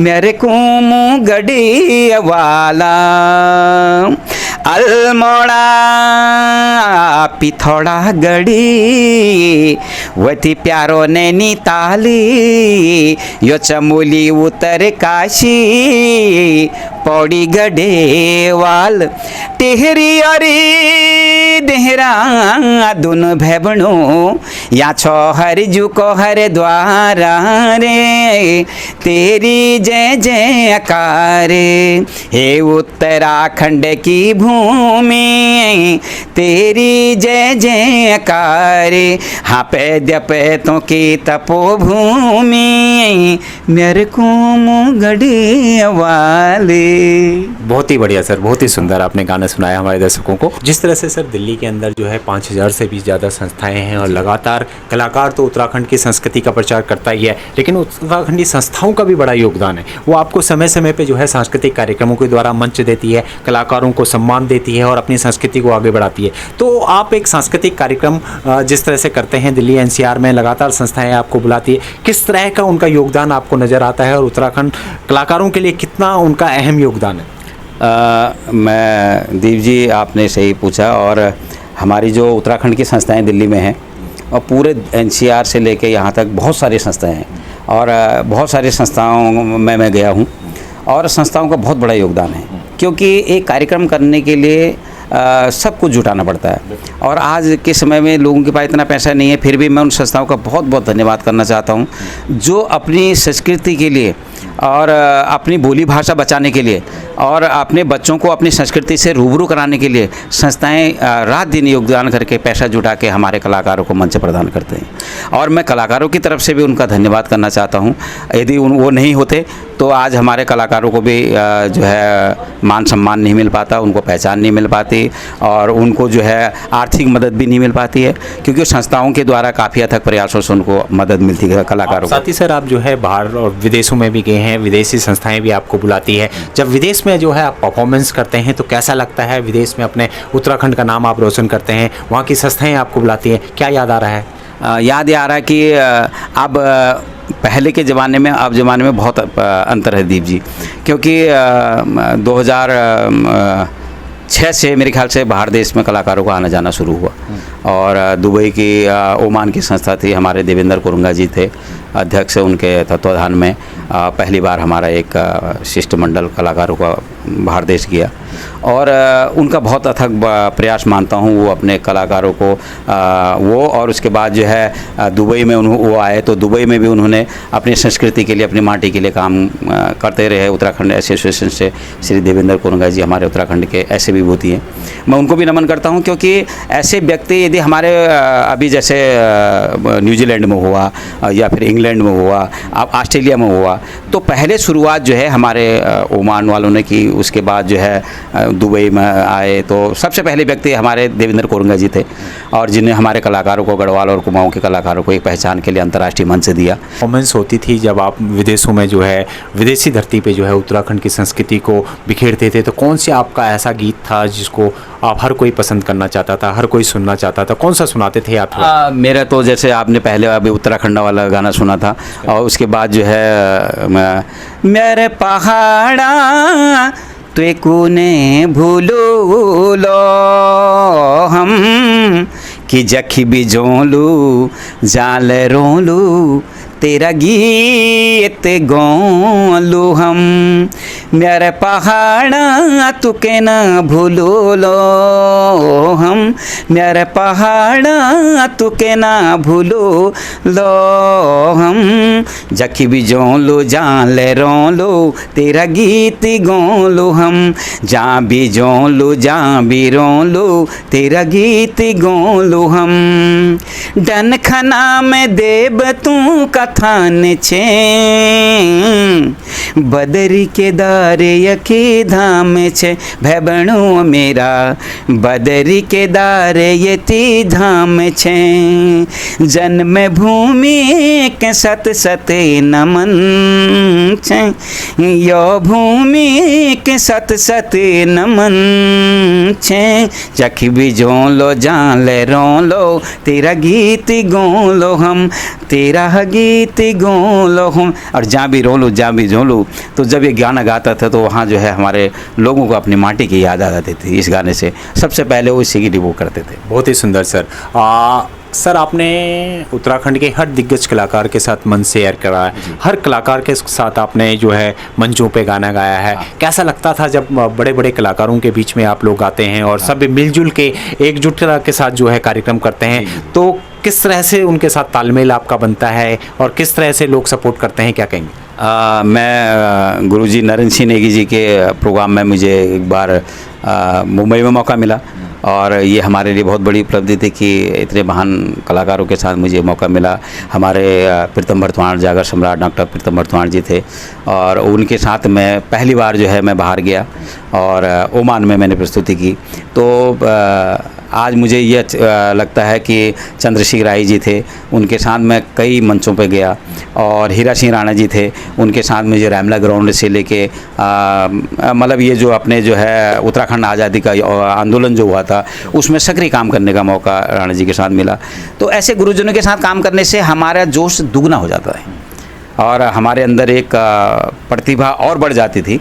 मेरे कुमुगड़ी वाला, अल्मोड़ा पिथौड़ा गढ़ी वती प्यारो नैनीताली, यो चमोली उत्तर काशी पौड़ी गढ़ेवाल, टिहरी अरी देहरा दोनों भैबणों, या छो हर जू को हर द्वारा रे, तेरी जय जयकारे, हे उत्तराखंड की भूमि तेरी जय जयकारे, हाँ पैद्य पैतों की तपोभूमि मेरे को मुगड़ी वाले। बहुत ही बढ़िया सर, बहुत ही सुंदर आपने गाना सुनाया हमारे दर्शकों को। जिस तरह से सर दिल्ली के अंदर जो है 5000 से भी ज़्यादा संस्थाएं हैं, और लगातार कलाकार तो उत्तराखंड की संस्कृति का प्रचार करता ही है, लेकिन उत्तराखंडी संस्थाओं का भी बड़ा योगदान है। वो आपको समय समय पे जो है सांस्कृतिक कार्यक्रमों के द्वारा मंच देती है, कलाकारों को सम्मान देती है और अपनी संस्कृति को आगे बढ़ाती है। तो आप एक सांस्कृतिक कार्यक्रम जिस तरह से करते हैं, दिल्ली एनसीआर में लगातार संस्थाएं आपको बुलाती है, किस तरह का उनका योगदान आपको नज़र आता है, और उत्तराखंड कलाकारों के लिए कितना उनका अहम योगदान है? मैं दीप जी, आपने सही पूछा। और हमारी जो उत्तराखंड की संस्थाएं दिल्ली में हैं, और पूरे एनसीआर से लेके यहाँ तक बहुत सारी संस्थाएं हैं, और बहुत सारी संस्थाओं में मैं गया हूँ, और संस्थाओं का बहुत बड़ा योगदान है, क्योंकि एक कार्यक्रम करने के लिए सब कुछ जुटाना पड़ता है। और आज के समय में लोगों के पास इतना पैसा नहीं है, फिर भी मैं उन संस्थाओं का बहुत बहुत धन्यवाद करना चाहता हूँ जो अपनी संस्कृति के लिए और अपनी बोली भाषा बचाने के लिए और अपने बच्चों को अपनी संस्कृति से रूबरू कराने के लिए संस्थाएं रात दिन योगदान करके पैसा जुटा के हमारे कलाकारों को मंच प्रदान करते हैं। और मैं कलाकारों की तरफ से भी उनका धन्यवाद करना चाहता हूं। यदि वो नहीं होते तो आज हमारे कलाकारों को भी जो है मान सम्मान नहीं मिल पाता, उनको पहचान नहीं मिल पाती और उनको जो है आर्थिक मदद भी नहीं मिल पाती है, क्योंकि संस्थाओं के द्वारा काफ़ी अथक प्रयासों से उनको मदद मिलती है कलाकारों को। साथ ही सर आप जो है बाहर और विदेशों में भी गए हैं, विदेशी संस्थाएं भी आपको बुलाती है। जब विदेश में जो है आप परफॉर्मेंस करते हैं तो कैसा लगता है? विदेश में अपने उत्तराखंड का नाम आप रोशन करते हैं, वहाँ की संस्थाएं आपको बुलाती हैं, क्या याद आ रहा है? याद आ रहा है कि अब पहले के ज़माने में अब ज़माने में बहुत अंतर है दीप जी, क्योंकि 2006 से मेरे ख्याल से बाहर देश में कलाकारों को आना जाना शुरू हुआ। और दुबई की ओमान की संस्था थी, हमारे देवेंद्र कुरुंगा जी थे अध्यक्ष, उनके तत्वाधान में पहली बार हमारा एक शिष्टमंडल कलाकारों का बाहर देश गया और उनका बहुत अथक प्रयास मानता हूँ। वो अपने कलाकारों को वो और उसके बाद जो है दुबई में वो आए तो दुबई में भी उन्होंने अपनी संस्कृति के लिए, अपनी माटी के लिए काम करते रहे। उत्तराखंड एसोसिएशन से श्री देवेंद्र कुरुंगा जी हमारे उत्तराखंड के ऐसे विभूति हैं, मैं उनको भी नमन करता हूँ, क्योंकि ऐसे व्यक्ति यदि हमारे अभी जैसे न्यूजीलैंड में हुआ या फिर इंग्लैंड में हुआ, अब ऑस्ट्रेलिया में हुआ, तो पहले शुरुआत जो है हमारे ओमान वालों ने की, उसके बाद जो है दुबई में आए तो सबसे पहले व्यक्ति हमारे देवेंद्र कुरुंगा जी थे और जिन्हें हमारे कलाकारों को, गढ़वाल और कुमाऊं के कलाकारों को एक पहचान के लिए अंतर्राष्ट्रीय मंच से दिया। परफॉर्मेंस होती थी जब आप विदेशों में जो है विदेशी धरती पे जो है उत्तराखंड की संस्कृति को बिखेरते थे, तो कौन सा आपका ऐसा गीत था जिसको आप हर कोई पसंद करना चाहता था, हर कोई सुनना चाहता था? कौन सा सुनाते थे आप? मेरा तो जैसे आपने पहले अभी उत्तराखंड वाला गाना सुना था और उसके बाद जो है मेरे पहाड़ा तो कोने भूलो लो हम कि जखी भी जोलू जाल रोलू तेरा गीत गोलू हम, मेरे पहाड़ा तुके ना भूलो लो हम, मेरे पहाड़ा तुके ना भूलो लो हम, जखी भी जोलू जाल रोलो तेरा गीत गोलू हम, जा भी जोलू जा भी रोलू तेरा गीत गोलू हम, डन खना में देव तू कथान छे बदरी के दारे यकी धाम छे भैबणो मेरा बदरी के दारे यती धाम छे, जन्म भूमि के सत सत नमन छे यो भूमि के सत सत नमन छे, चखी भी जोलो जाले रोलो तेरा गीत गोलो हम, तेरा गीत गोलो हम। और जहाँ भी रोलो जहाँ भी जोलो, तो जब ये गाना गाता था तो वहाँ जो है हमारे लोगों को अपनी माटी की याद आ जाती थी। इस गाने से सबसे पहले वो इसी की डिवो करते थे। बहुत ही सुंदर सर। सर आपने उत्तराखंड के हर दिग्गज कलाकार के साथ मंच शेयर करा है, हर कलाकार के साथ आपने जो है मंचों पे गाना गाया है। कैसा लगता था जब बड़े बड़े कलाकारों के बीच में आप लोग गाते हैं और सब मिलजुल के एकजुटता के साथ जो है कार्यक्रम करते हैं, तो किस तरह से उनके साथ तालमेल आपका बनता है और किस तरह से लोग सपोर्ट करते हैं, क्या कहेंगे? मैं गुरुजी नरेंद्र सिंह नेगी जी के प्रोग्राम में मुझे एक बार मुंबई में मौका मिला और ये हमारे लिए बहुत बड़ी उपलब्धि थी कि इतने महान कलाकारों के साथ मुझे मौका मिला। हमारे प्रीतम भरतवाण जागर सम्राट डॉक्टर प्रीतम भरतवाण जी थे और उनके साथ मैं पहली बार जो है मैं बाहर गया और ओमान में मैंने प्रस्तुति की। तो आज मुझे ये लगता है कि चंद्रशेखर राय जी थे, उनके साथ मैं कई मंचों पे गया और हीरा सिंह राणा जी थे, उनके साथ मुझे रैमला ग्राउंड से लेके मतलब ये जो अपने जो है उत्तराखंड आज़ादी का आंदोलन जो हुआ था उसमें सक्रिय काम करने का मौका राणा जी के साथ मिला। तो ऐसे गुरुजनों के साथ काम करने से हमारा जोश दुगना हो जाता है और हमारे अंदर एक प्रतिभा और बढ़ जाती थी।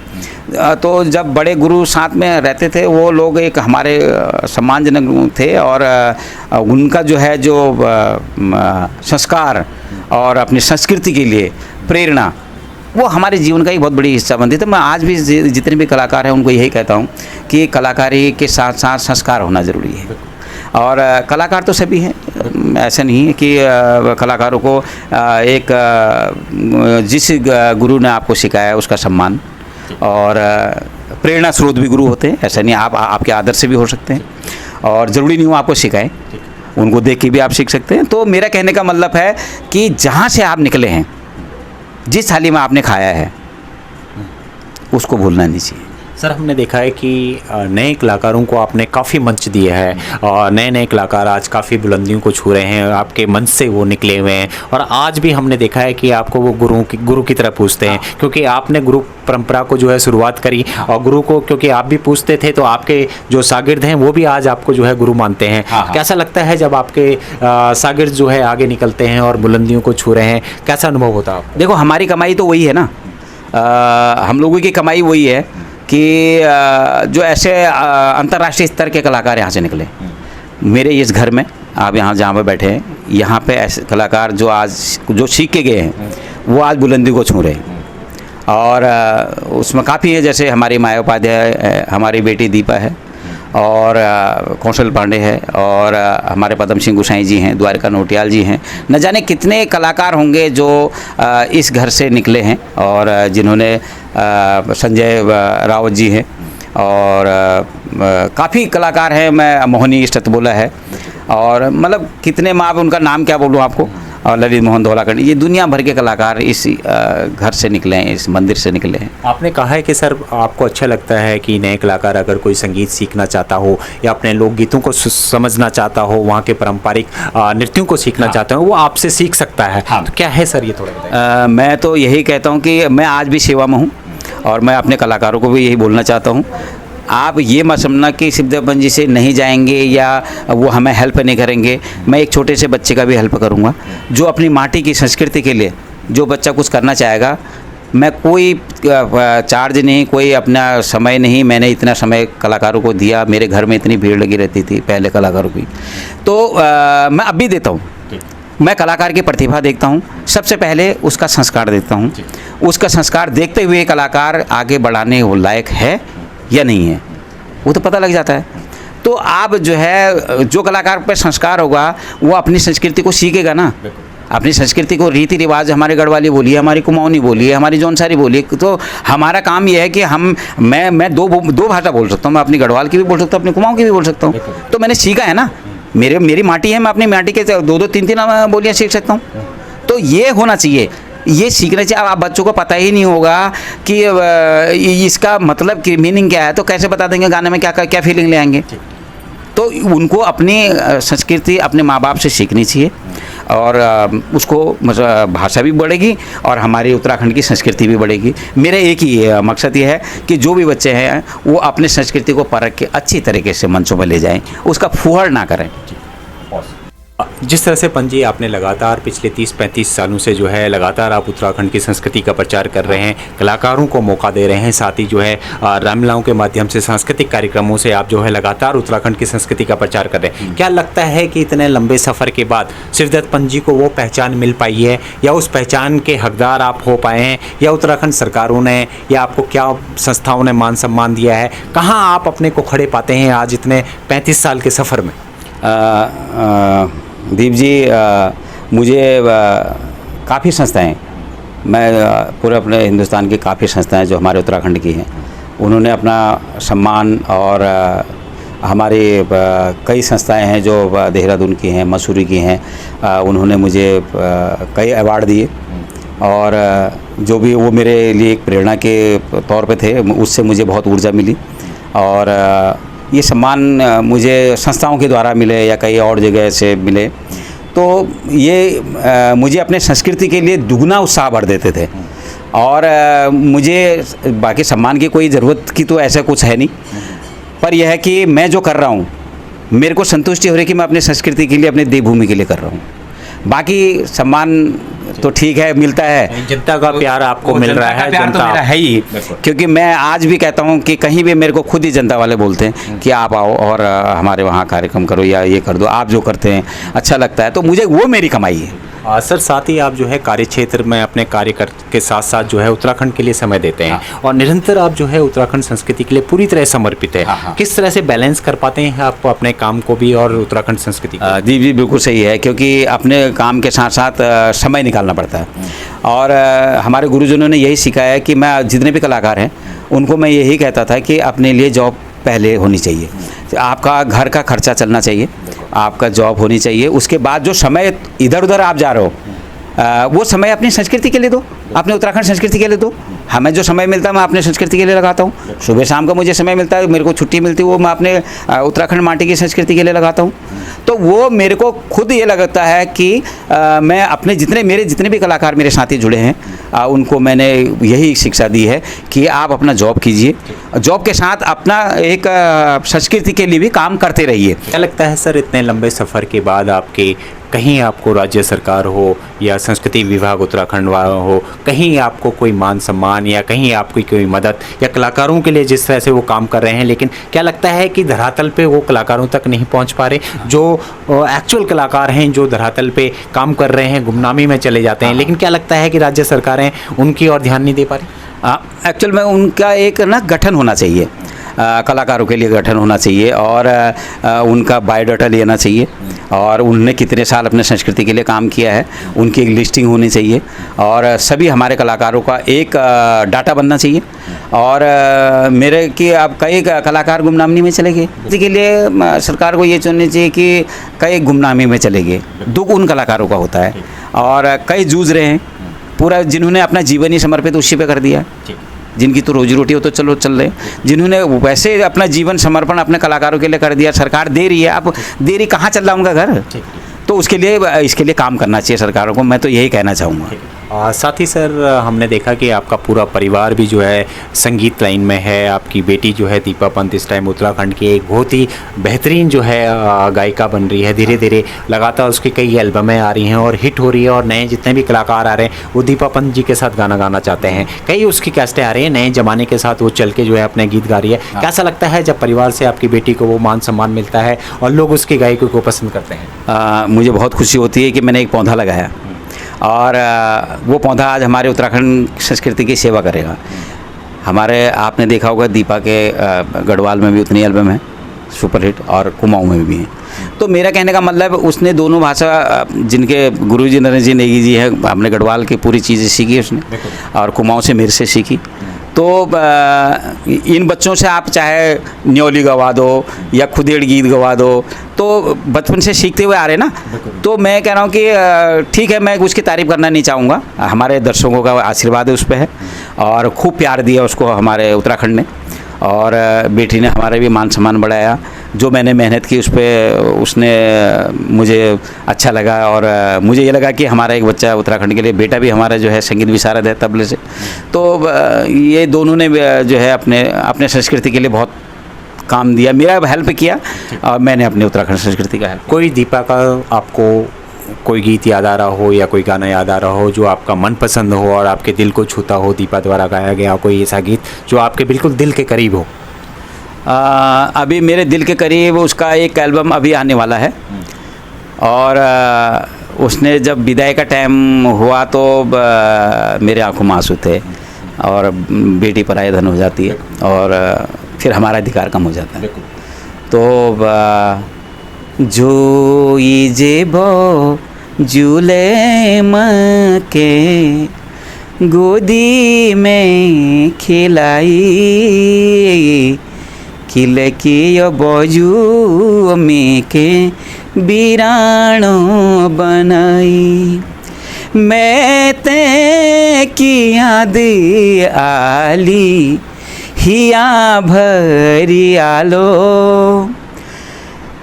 तो जब बड़े गुरु साथ में रहते थे वो लोग एक हमारे सम्मानजनक थे और उनका जो है जो संस्कार और अपनी संस्कृति के लिए प्रेरणा वो हमारे जीवन का एक बहुत बड़ी हिस्सा बनती है। तो मैं आज भी जितने भी कलाकार हैं उनको यही कहता हूँ कि कलाकारी के साथ साथ संस्कार होना ज़रूरी है और कलाकार तो सभी हैं, ऐसा नहीं है कि कलाकारों को एक जिस गुरु ने आपको सिखाया उसका सम्मान और प्रेरणा स्रोत भी गुरु होते हैं। ऐसा नहीं, आप आपके आदर से भी हो सकते हैं और ज़रूरी नहीं हो आपको सिखाएं, उनको देख के भी आप सीख सकते हैं। तो मेरा कहने का मतलब है कि जहाँ से आप निकले हैं, जिस थाली में आपने खाया है, उसको भूलना नहीं चाहिए। सर, हमने देखा है कि नए कलाकारों को आपने काफ़ी मंच दिया है और नए नए कलाकार आज काफ़ी बुलंदियों को छू रहे हैं, आपके मंच से वो निकले हुए हैं। और आज भी हमने देखा है कि आपको वो गुरु की तरह पूछते हैं, क्योंकि आपने गुरु परंपरा को जो है शुरुआत करी और गुरु को क्योंकि आप भी पूछते थे, तो आपके जो शागिर्द हैं वो भी आज आपको जो है गुरु मानते हैं। कैसा लगता है जब आपके शागिर्द जो है आगे निकलते हैं और बुलंदियों को छू रहे हैं, कैसा अनुभव होता है? देखो, हमारी कमाई तो वही है ना, हम लोगों की कमाई वही है कि जो ऐसे अंतर्राष्ट्रीय स्तर के कलाकार यहाँ से निकले। मेरे इस घर में, आप यहाँ जहाँ पे बैठे हैं, यहाँ पे ऐसे कलाकार जो आज जो सीख के गए हैं वो आज बुलंदी को छू रहे हैं। और उसमें काफ़ी है, जैसे हमारी माया उपाध्याय, हमारी बेटी दीपा है और कौशल पांडे है और हमारे पदम सिंह गोसाई जी हैं, द्वारिका नोटियाल जी हैं। न जाने कितने कलाकार होंगे जो इस घर से निकले हैं और जिन्होंने संजय रावत जी हैं और काफ़ी कलाकार हैं। मैं मोहनी बोला है और मतलब कितने माँ, उनका नाम क्या बोलूँ आपको, और ललित मोहन धोलाखंड, ये दुनिया भर के कलाकार इस घर से निकले हैं, इस मंदिर से निकले हैं। आपने कहा है कि सर आपको अच्छा लगता है कि नए कलाकार अगर कोई संगीत सीखना चाहता हो या अपने लोकगीतों को समझना चाहता हो, वहाँ के पारंपरिक नृत्यों को सीखना चाहता हो, वो आपसे सीख सकता है। तो क्या है सर, ये थोड़ा बताइए। मैं तो यही कहता हूँ कि मैं आज भी सेवा में हूँ और मैं अपने कलाकारों को भी यही बोलना चाहता हूँ, आप ये मत समझना कि शिवदेवन जी से नहीं जाएंगे या वो हमें हेल्प नहीं करेंगे। मैं एक छोटे से बच्चे का भी हेल्प करूँगा, जो अपनी माटी की संस्कृति के लिए जो बच्चा कुछ करना चाहेगा। मैं कोई चार्ज नहीं, कोई अपना समय नहीं, मैंने इतना समय कलाकारों को दिया। मेरे घर में इतनी भीड़ लगी रहती थी पहले कलाकारों की, तो मैं अब भी देता हूँ। मैं कलाकार की प्रतिभा देखता हूँ, सबसे पहले उसका संस्कार देखता हूँ। उसका संस्कार देखते हुए कलाकार आगे बढ़ाने वो लायक है या नहीं है, वो तो पता लग जाता है। तो आप जो है, जो कलाकार पर संस्कार होगा वो अपनी संस्कृति को सीखेगा ना, अपनी संस्कृति को, रीति रिवाज, हमारे गढ़वाली बोलिए, हमारी कुमाऊनी बोलिए, हमारी जौनसारी बोलिए। तो हमारा काम ये है कि मैं दो भाषा बोल सकता हूँ, मैं अपनी गढ़वाल की भी बोल सकता हूँ, अपनी कुमाऊँ की भी बोल सकता हूँ। तो मैंने सीखा है ना, मेरी माटी है, मैं अपनी माटी के 2-2 3-3 बोलियाँ सीख सकता हूँ। तो ये होना चाहिए, ये सीखना चाहिए। अब आप बच्चों को पता ही नहीं होगा कि इसका मतलब कि मीनिंग क्या है, तो कैसे बता देंगे गाने में क्या फीलिंग ले आएंगे। तो उनको अपनी संस्कृति अपने माँ बाप से सीखनी चाहिए और उसको भाषा भी बढ़ेगी और हमारी उत्तराखंड की संस्कृति भी बढ़ेगी। मेरा एक ही मकसद ये है कि जो भी बच्चे हैं वो अपनी संस्कृति को परख के अच्छी तरीके से मंचों पर ले जाएं, उसका फुहड़ ना करें। जिस तरह से पंजी आपने लगातार पिछले 30-35 सालों से जो है लगातार आप उत्तराखंड की संस्कृति का प्रचार कर रहे हैं, कलाकारों को मौका दे रहे हैं, साथ ही जो है रामलीलाओं के माध्यम से सांस्कृतिक कार्यक्रमों से आप जो है लगातार उत्तराखंड की संस्कृति का प्रचार कर रहे हैं। क्या लगता है कि इतने लंबे सफ़र के बाद शिवदत्त पंजी को वो पहचान मिल पाई है, या उस पहचान के हकदार आप हो पाए हैं, या उत्तराखंड सरकारों ने या आपको क्या संस्थाओं ने मान सम्मान दिया है? कहाँ आप अपने को खड़े पाते हैं आज इतने 35 साल के सफ़र में? दीप जी, मुझे काफ़ी संस्थाएं, मैं पूरे अपने हिंदुस्तान की काफ़ी संस्थाएं जो हमारे उत्तराखंड की हैं, उन्होंने अपना सम्मान, और हमारी कई संस्थाएं हैं जो देहरादून की हैं, मसूरी की हैं, उन्होंने मुझे कई अवार्ड दिए और जो भी वो मेरे लिए एक प्रेरणा के तौर पे थे, उससे मुझे बहुत ऊर्जा मिली। और ये सम्मान मुझे संस्थाओं के द्वारा मिले या कई और जगह से मिले, तो ये मुझे अपने संस्कृति के लिए दुगना उत्साह भर देते थे। और मुझे बाकी सम्मान की कोई ज़रूरत की तो ऐसा कुछ है नहीं, पर यह है कि मैं जो कर रहा हूँ मेरे को संतुष्टि हो रही है कि मैं अपनी संस्कृति के लिए, अपनी देवभूमि के लिए कर रहा हूँ। बाकी सम्मान तो ठीक है, मिलता है, जनता का प्यार आपको मिल रहा है, प्यार तो मेरा है ही। क्योंकि मैं आज भी कहता हूँ कि कहीं भी मेरे को खुद ही जनता वाले बोलते हैं कि आप आओ और हमारे वहाँ कार्यक्रम करो या ये कर दो, आप जो करते हैं अच्छा लगता है, तो मुझे वो मेरी कमाई है। सर साथ ही आप जो है कार्य क्षेत्र में अपने कार्य के साथ साथ जो है उत्तराखंड के लिए समय देते हैं और निरंतर आप जो है उत्तराखंड संस्कृति के लिए पूरी तरह समर्पित है। किस तरह से बैलेंस कर पाते हैं आप अपने काम को भी और उत्तराखंड संस्कृति को? जी जी बिल्कुल सही है, क्योंकि अपने काम के साथ साथ समय निकालना पड़ता है। और हमारे गुरुजनों ने यही सिखाया है कि मैं जितने भी कलाकार हैं उनको मैं यही कहता था कि अपने लिए जॉब पहले होनी चाहिए, आपका घर का खर्चा चलना चाहिए, आपका जॉब होनी चाहिए, उसके बाद जो समय इधर उधर आप जा रहे हो वो समय अपनी संस्कृति के लिए दो, अपने उत्तराखंड संस्कृति के लिए दो। हमें जो समय मिलता है मैं अपने संस्कृति के लिए लगाता हूँ। सुबह शाम का मुझे समय मिलता है, मेरे को छुट्टी मिलती है, वो मैं अपने उत्तराखंड माटी की संस्कृति के लिए लगाता हूँ। तो वो मेरे को खुद ये लगता है कि मैं अपने जितने भी कलाकार मेरे साथी जुड़े हैं उनको मैंने यही शिक्षा दी है कि आप अपना जॉब कीजिए, जॉब के साथ अपना एक संस्कृति के लिए भी काम करते रहिए। क्या लगता है सर इतने लंबे सफ़र के बाद आपके कहीं आपको राज्य सरकार हो या संस्कृति विभाग उत्तराखंड वाला हो, कहीं आपको कोई मान सम्मान या कहीं आपकी कोई मदद या कलाकारों के लिए जिस तरह से वो काम कर रहे हैं, लेकिन क्या लगता है कि धरातल पे वो कलाकारों तक नहीं पहुंच पा रहे? जो एक्चुअल कलाकार हैं जो धरातल पे काम कर रहे हैं गुमनामी में चले जाते हैं, लेकिन क्या लगता है कि राज्य सरकारें उनकी ओर ध्यान नहीं दे पा रही? एक्चुअल में उनका एक ना गठन होना चाहिए, कलाकारों के लिए गठन होना चाहिए और उनका बायोडाटा लेना चाहिए और उन्होंने कितने साल अपने संस्कृति के लिए काम किया है उनकी एक लिस्टिंग होनी चाहिए और सभी हमारे कलाकारों का एक डाटा बनना चाहिए। और मेरे कि अब कई कलाकार गुमनामी में चले गए, इसके लिए सरकार को ये चुननी चाहिए कि कई गुमनामी में चले गए, दुख उन कलाकारों का होता है और कई जूझ रहे हैं पूरा, जिन्होंने अपना जीवन ही समर्पित उसी पे कर दिया, जिनकी तो रोजी रोटी हो तो चलो चल रहे, जिन्होंने वैसे अपना जीवन समर्पण अपने कलाकारों के लिए कर दिया, सरकार दे रही है, अब दे रही कहाँ चल रहा उनका घर, तो उसके लिए इसके लिए काम करना चाहिए सरकारों को, मैं तो यही कहना चाहूँगा। साथ ही सर हमने देखा कि आपका पूरा परिवार भी जो है संगीत लाइन में है, आपकी बेटी जो है दीपा पंत इस टाइम उत्तराखंड की एक बहुत ही बेहतरीन जो है गायिका बन रही है, धीरे धीरे लगातार उसकी कई एल्बमें आ रही हैं और हिट हो रही है और नए जितने भी कलाकार आ रहे हैं वो दीपा पंत जी के साथ गाना गाना चाहते हैं, कई उसकी कैसेटें आ रही हैं, नए ज़माने के साथ वो चल के जो है अपने गीत गा रही है। कैसा लगता है जब परिवार से आपकी बेटी को वो मान सम्मान मिलता है और लोग उसकी गायकी को पसंद करते हैं? मुझे बहुत खुशी होती है कि मैंने एक पौधा लगाया और वो पौधा आज हमारे उत्तराखंड संस्कृति की सेवा करेगा। हमारे आपने देखा होगा दीपा के गढ़वाल में भी उतनी एल्बम है सुपरहिट और कुमाऊं में भी है। तो मेरा कहने का मतलब उसने दोनों भाषा, जिनके गुरुजी नरेंद्र जी नेगी जी है, हमने गढ़वाल की पूरी चीज़ें सीखी उसने और कुमाऊं से मेरे से सीखी। तो इन बच्चों से आप चाहे न्योली गवा दो या खुदेड़ गीत गवा दो, तो बचपन से सीखते हुए आ रहे ना, तो मैं कह रहा हूँ कि ठीक है, मैं उसकी तारीफ़ करना नहीं चाहूँगा, हमारे दर्शकों का आशीर्वाद है उस पर है और खूब प्यार दिया उसको हमारे उत्तराखंड ने और बेटी ने हमारे भी मान सम्मान बढ़ाया। जो मैंने मेहनत की उस पर उसने मुझे अच्छा लगा और मुझे ये लगा कि हमारा एक बच्चा उत्तराखंड के लिए, बेटा भी हमारा जो है संगीत विशारद है तबले से, तो ये दोनों ने जो है अपने संस्कृति के लिए बहुत काम दिया, मेरा हेल्प किया और मैंने अपने उत्तराखंड संस्कृति का हेल्प। कोई दीपा का आपको कोई गीत याद आ रहा हो या कोई गाना याद आ रहा हो जो आपका मनपसंद हो और आपके दिल को छूता हो, दीपा द्वारा गाया गया कोई ऐसा गीत जो आपके बिल्कुल दिल के करीब हो? अभी मेरे दिल के करीब उसका एक एल्बम अभी आने वाला है और उसने जब विदाई का टाइम हुआ तो मेरे आंखों में आंसू थे और बेटी पराये धन हो जाती है और फिर हमारा अधिकार कम हो जाता है। तो जो जेब झूले के गोदी में खिलाई खिलकियो बजू में के बिरानो बनाई, मैं ते की याद आली हिया भरी आलो,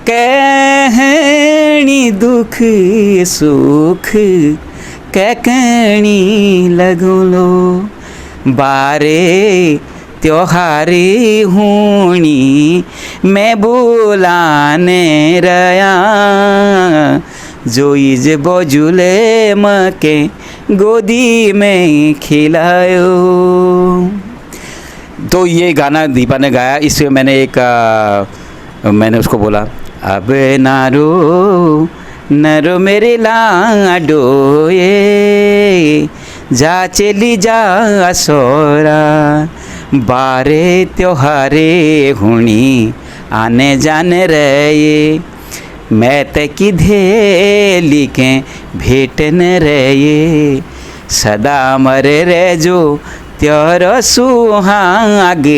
कहनी दुख सुख कहनी लगलो, बारे त्योहारी होनी मैं बुलाने रया, जो इज बजुले मके गोदी में खिलायो। तो ये गाना दीपा ने गाया, इससे मैंने उसको बोला अब ना रो नरो मेरे लाडो ये जा चली जा सोरा बारे त्योहारे हुणी आने जाने रहे मैं ते किधे लिखे भेटन रहे सदा मरे रे जो त्योर सुहागे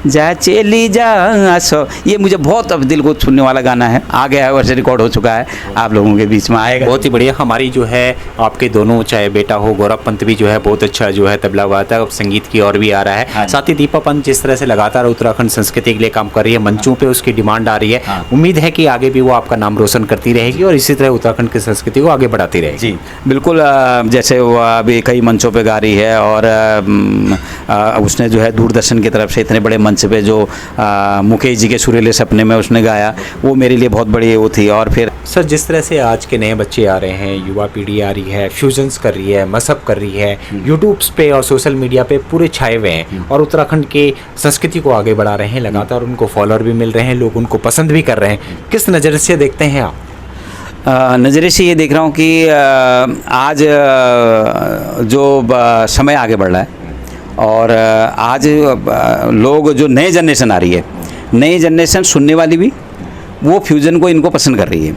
जा चली जा सो। ये मुझे बहुत अब दिल को छूने वाला गाना है, आ गया है, वर्ष रिकॉर्ड हो चुका है, आप लोगों के बीच में आएगा। बहुत ही बढ़िया। हमारी जो है आपके दोनों, चाहे बेटा हो गौरव पंत भी जो है बहुत अच्छा जो है तबला गाता है, अब संगीत की ओर भी आ रहा है। हाँ। साथ ही दीपा पंत जिस तरह से लगातार उत्तराखंड संस्कृति के लिए काम कर रही है, मंचों पे उसकी डिमांड आ रही है। हाँ। उम्मीद है कि आगे भी वो आपका नाम रोशन करती रहेगी और इसी तरह उत्तराखंड की संस्कृति को आगे बढ़ाती रहेगी। जी बिल्कुल। जैसे वो अभी कई मंचों पे गा रही है और उसने जो है दूरदर्शन की तरफ से इतने बड़े मंच पे जो मुकेश जी के सुरीले सपने में उसने गाया, वो मेरे लिए बहुत बड़ी वो थी। और फिर सर, जिस तरह से आज के नए बच्चे आ रहे हैं, युवा पीढ़ी आ रही है, फ्यूजन्स कर रही है, मसअप कर रही है, यूट्यूब्स पे और सोशल मीडिया पे पूरे छाए हुए हैं और उत्तराखंड के संस्कृति को आगे बढ़ा रहे हैं, लगातार उनको फॉलोअर भी मिल रहे हैं, लोग उनको पसंद भी कर रहे हैं। किस नज़र से देखते हैं आप? नज़रिए से ये देख रहा हूँ कि आज जो समय आगे बढ़ रहा है और आज लोग, जो नए जनरेशन आ रही है, नई जनरेशन सुनने वाली भी वो फ्यूज़न को इनको पसंद कर रही है।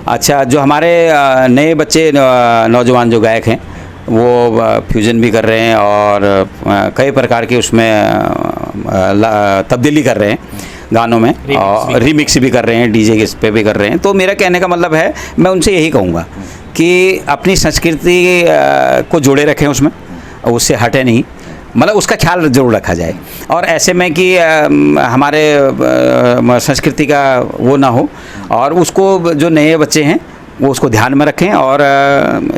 अच्छा, जो हमारे नए बच्चे नौजवान जो गायक हैं वो फ्यूज़न भी कर रहे हैं और कई प्रकार के उसमें तब्दीली कर रहे हैं गानों में, और रीमिक्स भी कर रहे हैं, डीजे के पे भी कर रहे हैं। तो मेरा कहने का मतलब है, मैं उनसे यही कहूँगा कि अपनी संस्कृति को जोड़े रखें, उसमें उससे हटे नहीं, मतलब उसका ख्याल ज़रूर रखा जाए। और ऐसे में कि हमारे संस्कृति का वो ना हो, और उसको जो नए बच्चे हैं वो उसको ध्यान में रखें, और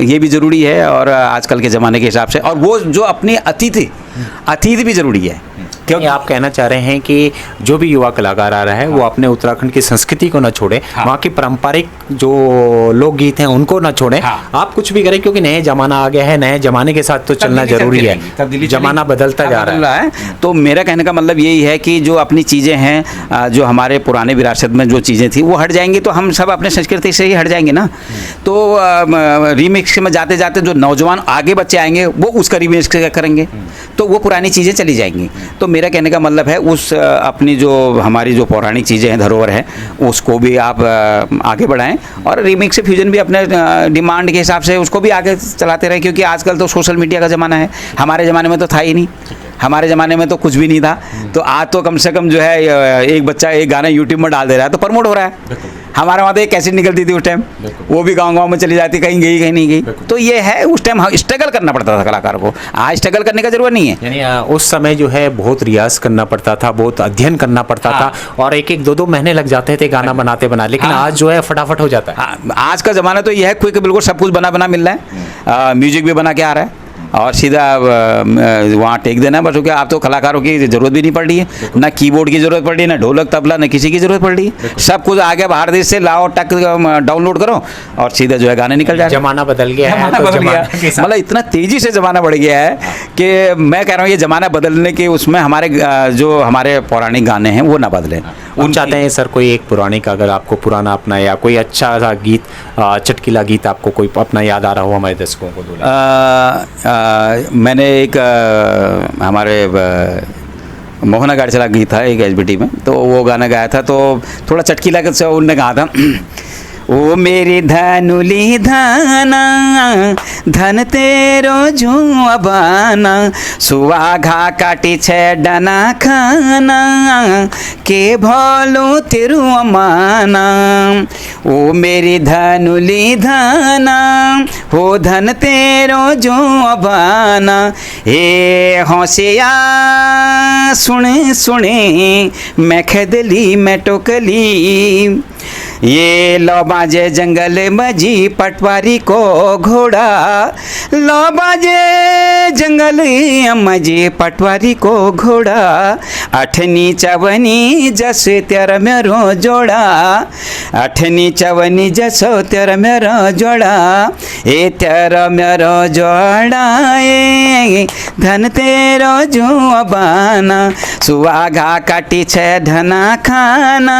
ये भी ज़रूरी है और आजकल के ज़माने के हिसाब से, और वो जो अपनी अतीत भी ज़रूरी है। क्योंकि आप कहना चाह रहे हैं कि जो भी युवा कलाकार आ रहा है वो अपने उत्तराखंड की संस्कृति को न छोड़े, वहाँ की पारंपरिक जो लोकगीत हैं उनको न छोड़े। आप कुछ भी करें, क्योंकि नए जमाना आ गया है, नए जमाने के साथ तो चलना जरूरी है, जमाना बदलता जा रहा है। तो मेरा कहने का मतलब यही है कि जो अपनी चीज़ें हैं, जो हमारे पुराने विरासत में जो चीज़ें थी वो हट जाएंगी, तो हम सब अपने संस्कृति से ही हट जाएंगे ना। तो रीमिक्स में जाते जाते जो नौजवान आगे बच्चे आएंगे वो उसका रीमिक्स करेंगे, तो वो पुरानी चीज़ें चली जाएंगी। तो मेरा कहने का मतलब है, उस अपनी जो हमारी जो पौराणिक चीज़ें हैं, धरोहर है, उसको भी आप आगे बढ़ाएं, और रीमिक्स से फ्यूजन भी अपने डिमांड के हिसाब से उसको भी आगे चलाते रहें, क्योंकि आजकल तो सोशल मीडिया का ज़माना है। हमारे ज़माने में तो था ही नहीं, हमारे ज़माने में तो कुछ भी नहीं था। तो आज तो कम से कम जो है एक बच्चा एक गाना यूट्यूब में डाल दे रहा है तो प्रमोट हो रहा है। हमारे वहाँ तो एक कैसेट निकलती थी उस टाइम, वो भी गांव में चली जाती, कहीं गई कहीं नहीं गई। तो ये है, उस टाइम स्ट्रगल करना पड़ता था कलाकार को, आज स्ट्रगल करने का जरूरत नहीं है। यानी उस समय जो है बहुत रियाज करना पड़ता था, बहुत अध्ययन करना पड़ता था, और एक एक दो दो महीने लग जाते थे गाना बनाते बना, लेकिन आज जो है फटाफट हो जाता है। आज का ज़माना तो ये है, क्विक, बिल्कुल सब कुछ बना मिल रहा है, म्यूजिक भी बना के आ रहा है और सीधा वहाँ टेक देना बस हो गया। आप तो कलाकारों की ज़रूरत भी नहीं पड़ रही है, ना कीबोर्ड की ज़रूरत पड़ रही है, ना ढोलक तबला, ना किसी की ज़रूरत पड़ रही है। सब कुछ आ गया बाहर देश से, लाओ टक डाउनलोड करो और सीधा जो है गाने निकल जाए। जमाना बदल गया है, मतलब इतना तेज़ी से ज़माना बढ़ गया है कि मैं कह रहा हूँ ये ज़माना बदलने के उसमें हमारे जो हमारे पौराणिक गाने हैं वो ना बदलें। उन चाहते हैं सर कोई एक पौराणिक, अगर आपको पुराना अपना या कोई अच्छा सा गीत, चटकीला गीत आपको कोई अपना याद आ रहा हो हमारे दर्शकों को? मैंने एक हमारे मोहना गाड़चला गीत था एक एचबीटी में, तो वो गाना गाया था, तो थोड़ा चटकीला से उनने कहा था, ओ मेरी धनुली धना धन तेरो जुआबाना सुवाघा काटी छे डना खाना के भोलू तेरू अमाना। ओ मेरी धनुली धना हो धन तेरो जुआबाना, ए होशिया सुने सुने मैं खदली मैं टोकली, ये लो बाजे जंगल मजी पटवारी को घोड़ा, लो बाजे जंगल मजी पटवारी को घोड़ा, अठनी चवनी जस तेर मेरो जोड़ा, अठनी चवनी जस तेर मेरो जोड़ा, ए तेर मेरो जोड़ा ए धन तेरो जुबाना, सुहागा काटी छे धना खाना,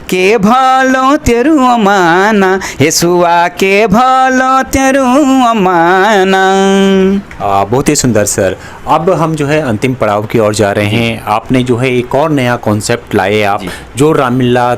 के भलो तेरू माना, हे सुआ के भलो तेरू माना। बहुत ही सुंदर सर। अब हम जो है अंतिम पड़ाव की ओर जा रहे हैं। आपने जो है एक और नया कॉन्सेप्ट लाए आप, जो रामलीला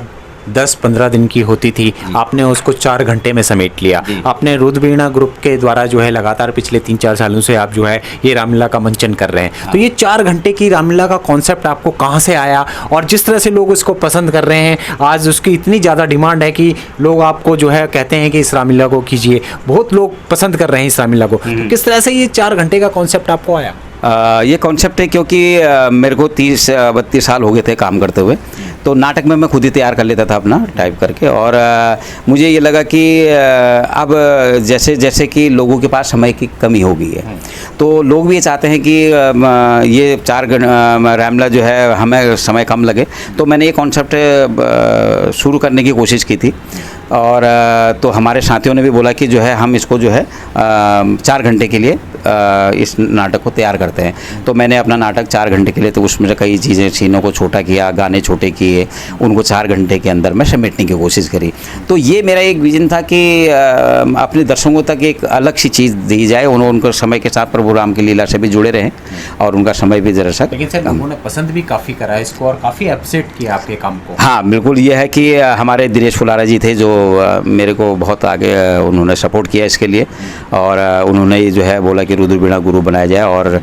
10-15 दिन की होती थी, आपने उसको 4 घंटे में समेट लिया। आपने रुद्रवीणा ग्रुप के द्वारा जो है लगातार पिछले 3-4 सालों से आप जो है ये रामलीला का मंचन कर रहे हैं। तो ये 4 घंटे की रामलीला का कॉन्सेप्ट आपको कहाँ से आया, और जिस तरह से लोग इसको पसंद कर रहे हैं, आज उसकी इतनी ज़्यादा डिमांड है कि लोग आपको जो है कहते हैं कि इस रामलीला को कीजिए, बहुत लोग पसंद कर रहे हैं इस रामलीला को। तो किस तरह से ये 4 घंटे का कॉन्सेप्ट आपको आया? ये कॉन्सेप्ट है क्योंकि मेरे को 30-32 साल हो गए थे काम करते हुए, तो नाटक में मैं खुद ही तैयार कर लेता था अपना टाइप करके, और मुझे ये लगा कि अब जैसे जैसे कि लोगों के पास समय की कमी हो गई है, तो लोग भी ये चाहते हैं कि ये 4 रामलीला जो है हमें समय कम लगे, तो मैंने ये कॉन्सेप्ट शुरू करने की कोशिश की थी। और तो हमारे साथियों ने भी बोला कि जो है हम इसको जो है 4 घंटे के लिए इस नाटक को तैयार करते हैं। तो मैंने अपना नाटक 4 घंटे के लिए, तो उसमें कई चीज़ें सीनों को छोटा किया, गाने छोटे किए, उनको 4 घंटे के अंदर मैं समेटने की कोशिश करी। तो ये मेरा एक विजन था कि अपने दर्शकों तक एक अलग सी चीज़ दी जाए, उनको समय के साथ प्रभु राम की लीला से भी जुड़े रहें और उनका समय भी जरा सा। लेकिन सर उन्होंने पसंद भी काफ़ी करा इसको और काफ़ी अप्रिशिएट किया आपके काम को। हाँ बिल्कुल, ये है कि हमारे दिनेश फुलारा जी थे जो मेरे को बहुत आगे उन्होंने सपोर्ट किया इसके लिए, और उन्होंने जो है बोला कि रुद्रवीणा गुरु बनाया जाए, और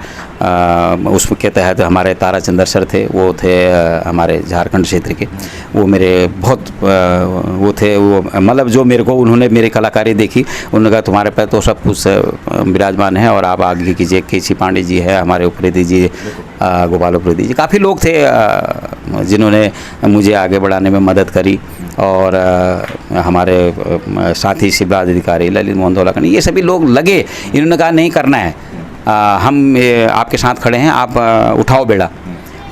उसके तहत हमारे ताराचंद्र सर थे, वो थे हमारे झारखंड क्षेत्र के, वो मेरे बहुत वो थे, वो मतलब जो मेरे को उन्होंने मेरी कलाकारी देखी, उन्होंने कहा तुम्हारे पे तो सब कुछ विराजमान है और आप आगे कीजिए। केसी पांडे जी है हमारे, उप्रेती जी, गोपाल उप्रेती जी, काफ़ी लोग थे जिन्होंने मुझे आगे बढ़ाने में मदद करी, और हमारे साथी शिवराज अधिकारी, ललित मोहन धोलाकनी, ये सभी लोग लगे, इन्होंने कहा नहीं करना है, हम आपके साथ खड़े हैं, आप उठाओ बेड़ा।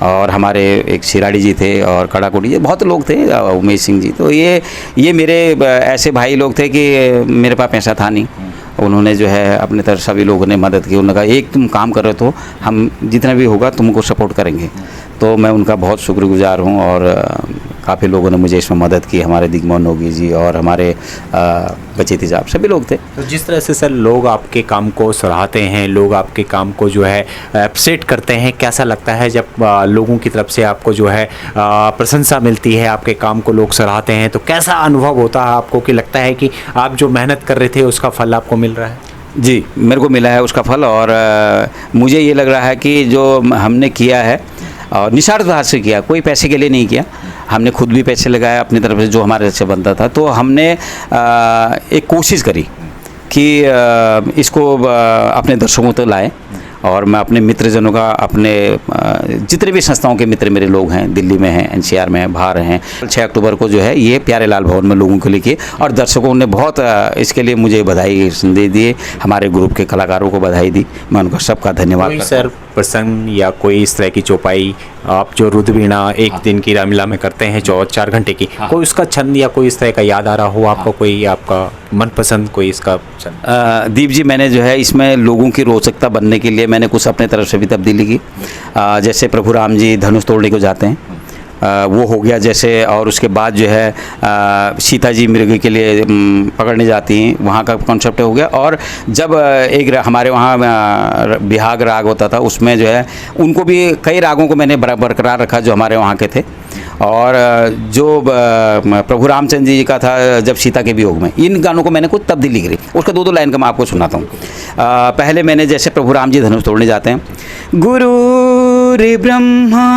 और हमारे एक शिराड़ी जी थे और कड़ाकोटी जी, बहुत लोग थे, उमेश सिंह जी, तो ये मेरे ऐसे भाई लोग थे कि मेरे पास पैसा था नहीं, उन्होंने जो है अपने तरफ सभी लोगों ने मदद की। उन्होंने कहा एक तुम काम कर रहे हो तो हम जितना भी होगा तुमको सपोर्ट करेंगे, तो मैं उनका बहुत शुक्रगुजार हूँ। और काफ़ी लोगों ने मुझे इसमें मदद की, हमारे दिग्मोहन नोगी जी और हमारे बचे तेजाब, सभी लोग थे। तो जिस तरह से सर लोग आपके काम को सराहते हैं, लोग आपके काम को जो है अप्रिशिएट करते हैं, कैसा लगता है जब लोगों की तरफ से आपको जो है प्रशंसा मिलती है, आपके काम को लोग सराहते हैं, तो कैसा अनुभव होता है आपको कि लगता है कि आप जो मेहनत कर रहे थे उसका फल आपको मिल रहा है? जी, मेरे को मिला है उसका फल, और मुझे ये लग रहा है कि जो हमने किया है और निस्वार्थ भाव से किया, कोई पैसे के लिए नहीं किया, हमने खुद भी पैसे लगाए अपनी तरफ से जो हमारे से बनता था, तो हमने एक कोशिश करी कि इसको अपने दर्शकों तक लाएं। और मैं अपने मित्रजनों का, अपने जितने भी संस्थाओं के मित्र मेरे लोग हैं, दिल्ली में हैं, एनसीआर में हैं, बाहर हैं, 6 अक्टूबर को जो है ये प्यारे लाल भवन में लोगों के लिए किए, और दर्शकों ने बहुत इसके लिए मुझे बधाई दे दिए, हमारे ग्रुप के कलाकारों को बधाई दी, मैं उनका सबका धन्यवाद करता सर प्रसंग या कोई इस तरह की चौपाई आप जो रुद्रवीणा एक दिन की रामलीला में करते हैं 4 घंटे की, कोई उसका छंद या कोई इस तरह का याद आ रहा हो आपको, कोई आपका मनपसंद कोई इसका छंद? दीप जी, मैंने जो है इसमें लोगों की रोचकता बनने के लिए मैंने कुछ अपने तरफ से भी तब्दीली की, जैसे प्रभु राम जी धनुष तोड़ने को जाते हैं, वो हो गया जैसे, और उसके बाद जो है सीता जी मृग के लिए पकड़ने जाती हैं, वहाँ का कॉन्सेप्ट हो गया। और जब एक हमारे वहाँ बिहाग राग होता था, उसमें जो है उनको भी कई रागों को मैंने बरकरार रखा जो हमारे वहाँ के थे, और जो प्रभु रामचंद्र जी का था जब सीता के वियोग में, इन गानों को मैंने कुछ तब्दीली करी, उसका 2-2 लाइन का मैं आपको सुनाता हूँ। पहले मैंने जैसे प्रभु राम जी धनुष तोड़ने जाते हैं, गुरु ब्रह्मा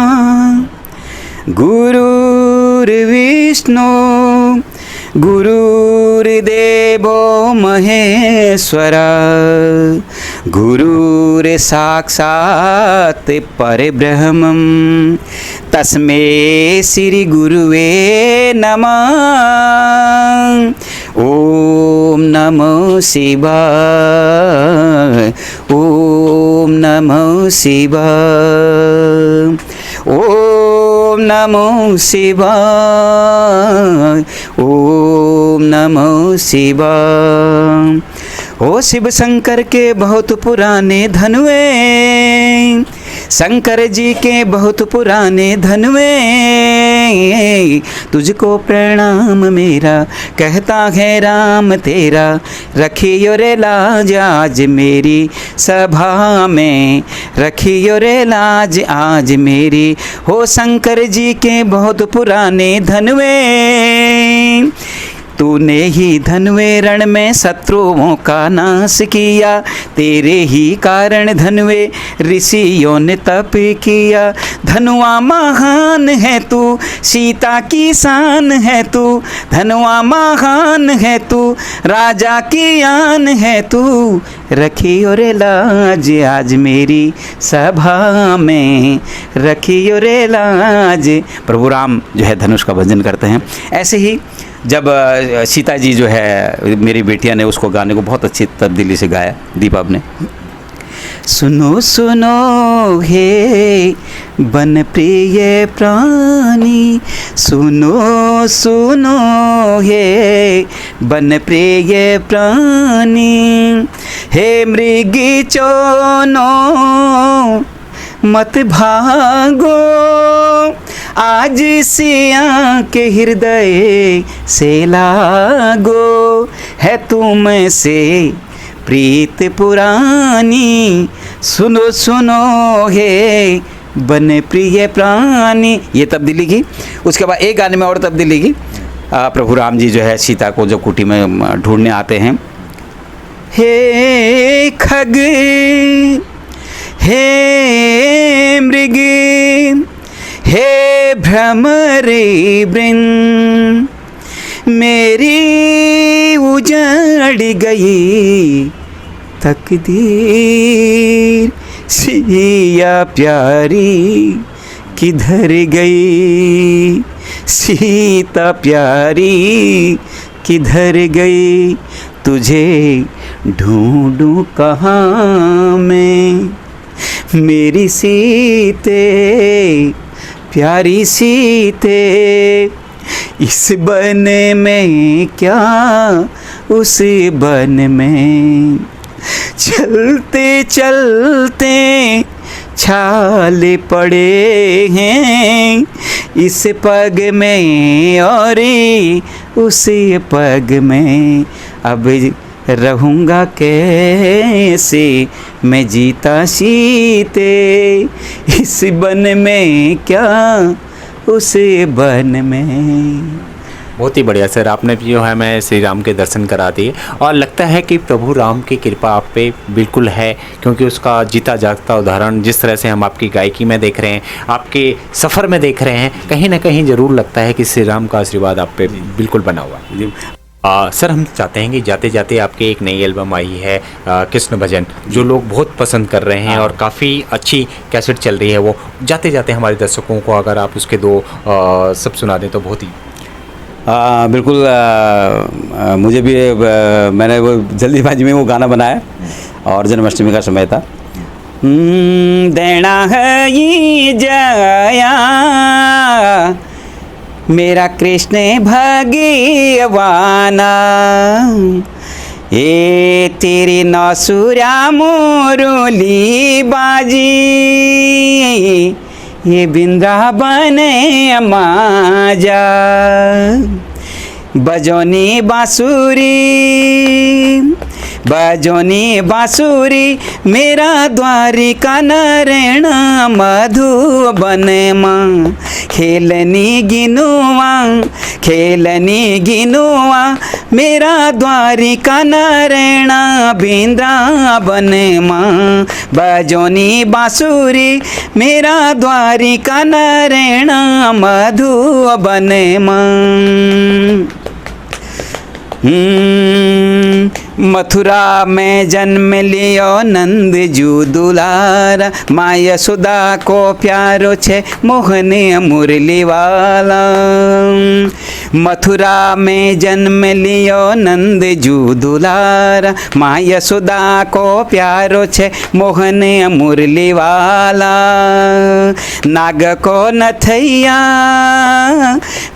गुरुर्विष्णु गुरुर्देवो महेश्वरा गुरुर्साक्षात् परब्रह्मं तस्मै श्री गुरुवे नमः। ओम नमो शिवाय, ओम नमो शिवाय, नमो शिवाय, ओम नमो शिवाय। ओ शिव शंकर के बहुत पुराने धनुए, शंकर जी के बहुत पुराने धनुए, तुझको प्रणाम मेरा कहता है राम तेरा, रखियो रे लाज आज मेरी सभा में, रखियो रे लाज आज मेरी। हो शंकर जी के बहुत पुराने धनुए, तूने ही धनुए रण में शत्रुओं का नाश किया, तेरे ही कारण धनुए ऋषियों ने तप किया। धनुआ महान है तू, सीता की शान है तू, धनुआ महान है तू, राजा की आन है तू, रखियो रे लाज आज मेरी सभा में, रखियो रे लाज। प्रभु राम जो है धनुष का भजन करते हैं। ऐसे ही जब सीता जी जो है, मेरी बेटिया ने उसको गाने को बहुत अच्छी तब्दीली से गाया, दीपा ने। सुनो सुनो हे बन प्रिय प्राणी, सुनो सुनो हे बन प्रिय प्राणी, हे मृगी चोनो मत भागो, आज सिया के हृदय से लागो, है तुम से प्रीत पुरानी, सुनो सुनो हे बन प्रिय प्राणी। ये तब्दीली की। उसके बाद एक गाने में और तब्दीली की। प्रभु राम जी जो है सीता को जो कुटी में ढूंढने आते हैं। हे खग हे मृग हे भ्रमरी वृंद, मेरी उजड़ गई तकदीर, सिया प्यारी किधर गई, सीता प्यारी किधर गई, तुझे ढूंढूं कहाँ मैं, मेरी सीते प्यारी सीते, इस बन में क्या उस बन में, चलते चलते छाले पड़े हैं, इस पग में और उस पग में, अब रहूँगा कैसे मैं जीता सीते, इस बन में क्या उस बन में। बहुत ही बढ़िया सर, आपने जो है मैं श्री राम के दर्शन करा दिए और लगता है कि प्रभु राम की कृपा आप पे बिल्कुल है, क्योंकि उसका जीता जागता उदाहरण जिस तरह से हम आपकी गायकी में देख रहे हैं, आपके सफ़र में देख रहे हैं, कहीं ना कहीं ज़रूर लगता है कि श्री राम का आशीर्वाद आप पे बिल्कुल बना हुआ है। सर हम चाहते हैं कि जाते जाते आपकी एक नई एल्बम आई है कृष्ण भजन, जो लोग बहुत पसंद कर रहे हैं और काफ़ी अच्छी कैसेट चल रही है, वो जाते जाते हमारे दर्शकों को अगर आप उसके दो सब सुना दें तो बहुत ही बिल्कुल। मुझे भी मैंने वो जल्दीबाजी में वो गाना बनाया और जन्माष्टमी का समय था। देना है ये जया मेरा कृष्ण भगवाना, ये तेरी नौसुरा मुरली बाजी, ये वृंदावन माजा, बजोनी बांसुरी बजोनी बांसुरी, मेरा द्वारिका नारायण मधुबन माँ, खेलनी गिनुआ, मेरा द्वारिका नारायण वृंदावन माँ, बजोनी बांसुरी, मेरा द्वारिका नारायण मधुबन माँ। मथुरा में जन्म लियो नंद जू दुलारा, माँ यशोदा को प्यारो छे मोहन मुरली वाला। मथुरा में जन्म लियो नंद जू दुलारा, माँ यशोदा को प्यारो छे मोहन मुरली वाला। नाग को नथैया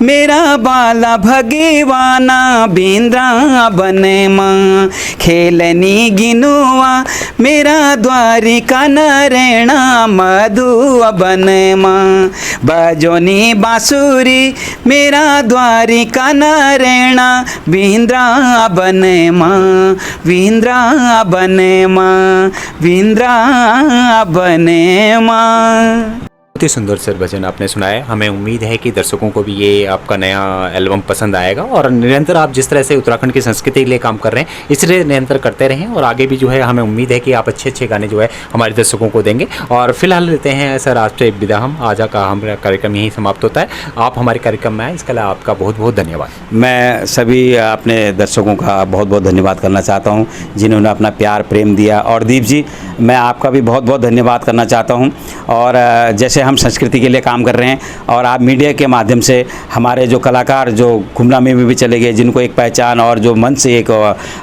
मेरा बाला भगवाना, बिंद्रा बने माँ खेलनी गिनुआ, मेरा द्वारिका नरेणा मधुआ बने माँ। बजोनी बांसुरी मेरा द्वारिका नरेणा, बिंद्रा बने माँ, बिंद्रा बने माँ, बिंद्रा बने माँ। बहुत ही सुंदर सर भजन आपने सुनाया। हमें उम्मीद है कि दर्शकों को भी ये आपका नया एल्बम पसंद आएगा और निरंतर आप जिस तरह से उत्तराखंड की संस्कृति के लिए काम कर रहे हैं इसलिए निरंतर करते रहें और आगे भी जो है हमें उम्मीद है कि आप अच्छे अच्छे गाने जो है हमारे दर्शकों को देंगे। और फिलहाल लेते हैं सर आपसे विदा हम। आज का हमारा कार्यक्रम यहीं समाप्त होता है। आप हमारे कार्यक्रम में आए इसके लिए आपका बहुत बहुत धन्यवाद। मैं सभी अपने दर्शकों का बहुत बहुत धन्यवाद करना चाहता हूं जिन्होंने अपना प्यार प्रेम दिया। और दीप जी, मैं आपका भी बहुत बहुत धन्यवाद करना चाहता हूं। और जैसे हम संस्कृति के लिए काम कर रहे हैं और आप मीडिया के माध्यम से हमारे जो कलाकार जो गुमनामी में भी चले गए, जिनको एक पहचान और जो मन से एक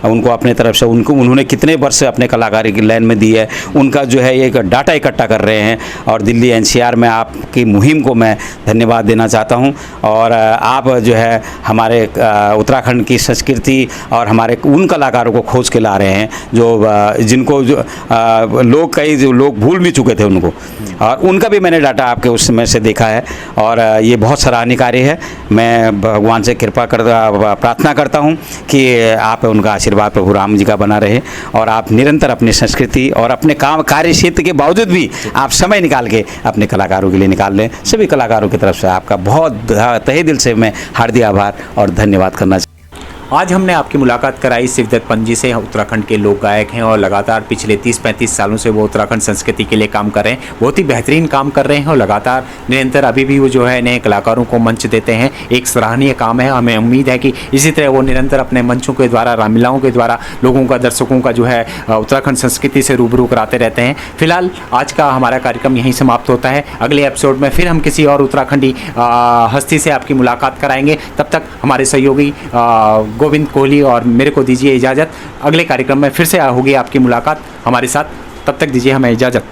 उनको अपने तरफ से उन्होंने कितने वर्ष अपने कलाकारी की लाइन में दी है, उनका जो है एक डाटा इकट्ठा कर रहे हैं। और दिल्ली एनसीआर में आपकी मुहिम को मैं धन्यवाद देना चाहता हूं। और आप जो है हमारे उत्तराखंड की संस्कृति और हमारे उन कलाकारों को खोज के ला रहे हैं जो जिनको जो कई लोग भूल भी चुके थे उनको, और उनका भी मैंने डाटा आपके उस समय से देखा है और ये बहुत सराहनीय कार्य है। मैं भगवान से प्रार्थना करता हूँ कि आप उनका आशीर्वाद प्रभु राम जी का बना रहे और आप निरंतर अपनी संस्कृति और अपने काम कार्य क्षेत्र के बावजूद भी आप समय निकाल के अपने कलाकारों के लिए निकाल लें। सभी कलाकारों की तरफ से आपका बहुत तहे दिल से मैं हार्दिक आभार और धन्यवाद करना चाहता हूँ। आज हमने आपकी मुलाकात कराई शिवदत्त पंत जी से। उत्तराखंड के लोक गायक हैं और लगातार पिछले 30-35 सालों से वो उत्तराखंड संस्कृति के लिए काम कर रहे हैं। बहुत ही बेहतरीन काम कर रहे हैं और लगातार निरंतर अभी भी वो जो है नए कलाकारों को मंच देते हैं। एक सराहनीय काम है। हमें उम्मीद है कि इसी तरह वो निरंतर अपने मंचों के द्वारा, रामलीलाओं के द्वारा लोगों का, दर्शकों का जो है उत्तराखंड संस्कृति से रूबरू कराते रहते हैं। फिलहाल आज का हमारा कार्यक्रम यहीं समाप्त होता है। अगले एपिसोड में फिर हम किसी और उत्तराखंडी हस्ती से आपकी मुलाकात कराएंगे। तब तक हमारे सहयोगी गोविंद कोहली और मेरे को दीजिए इजाज़त। अगले कार्यक्रम में फिर से होगी आपकी मुलाकात हमारे साथ। तब तक दीजिए हमें इजाज़त।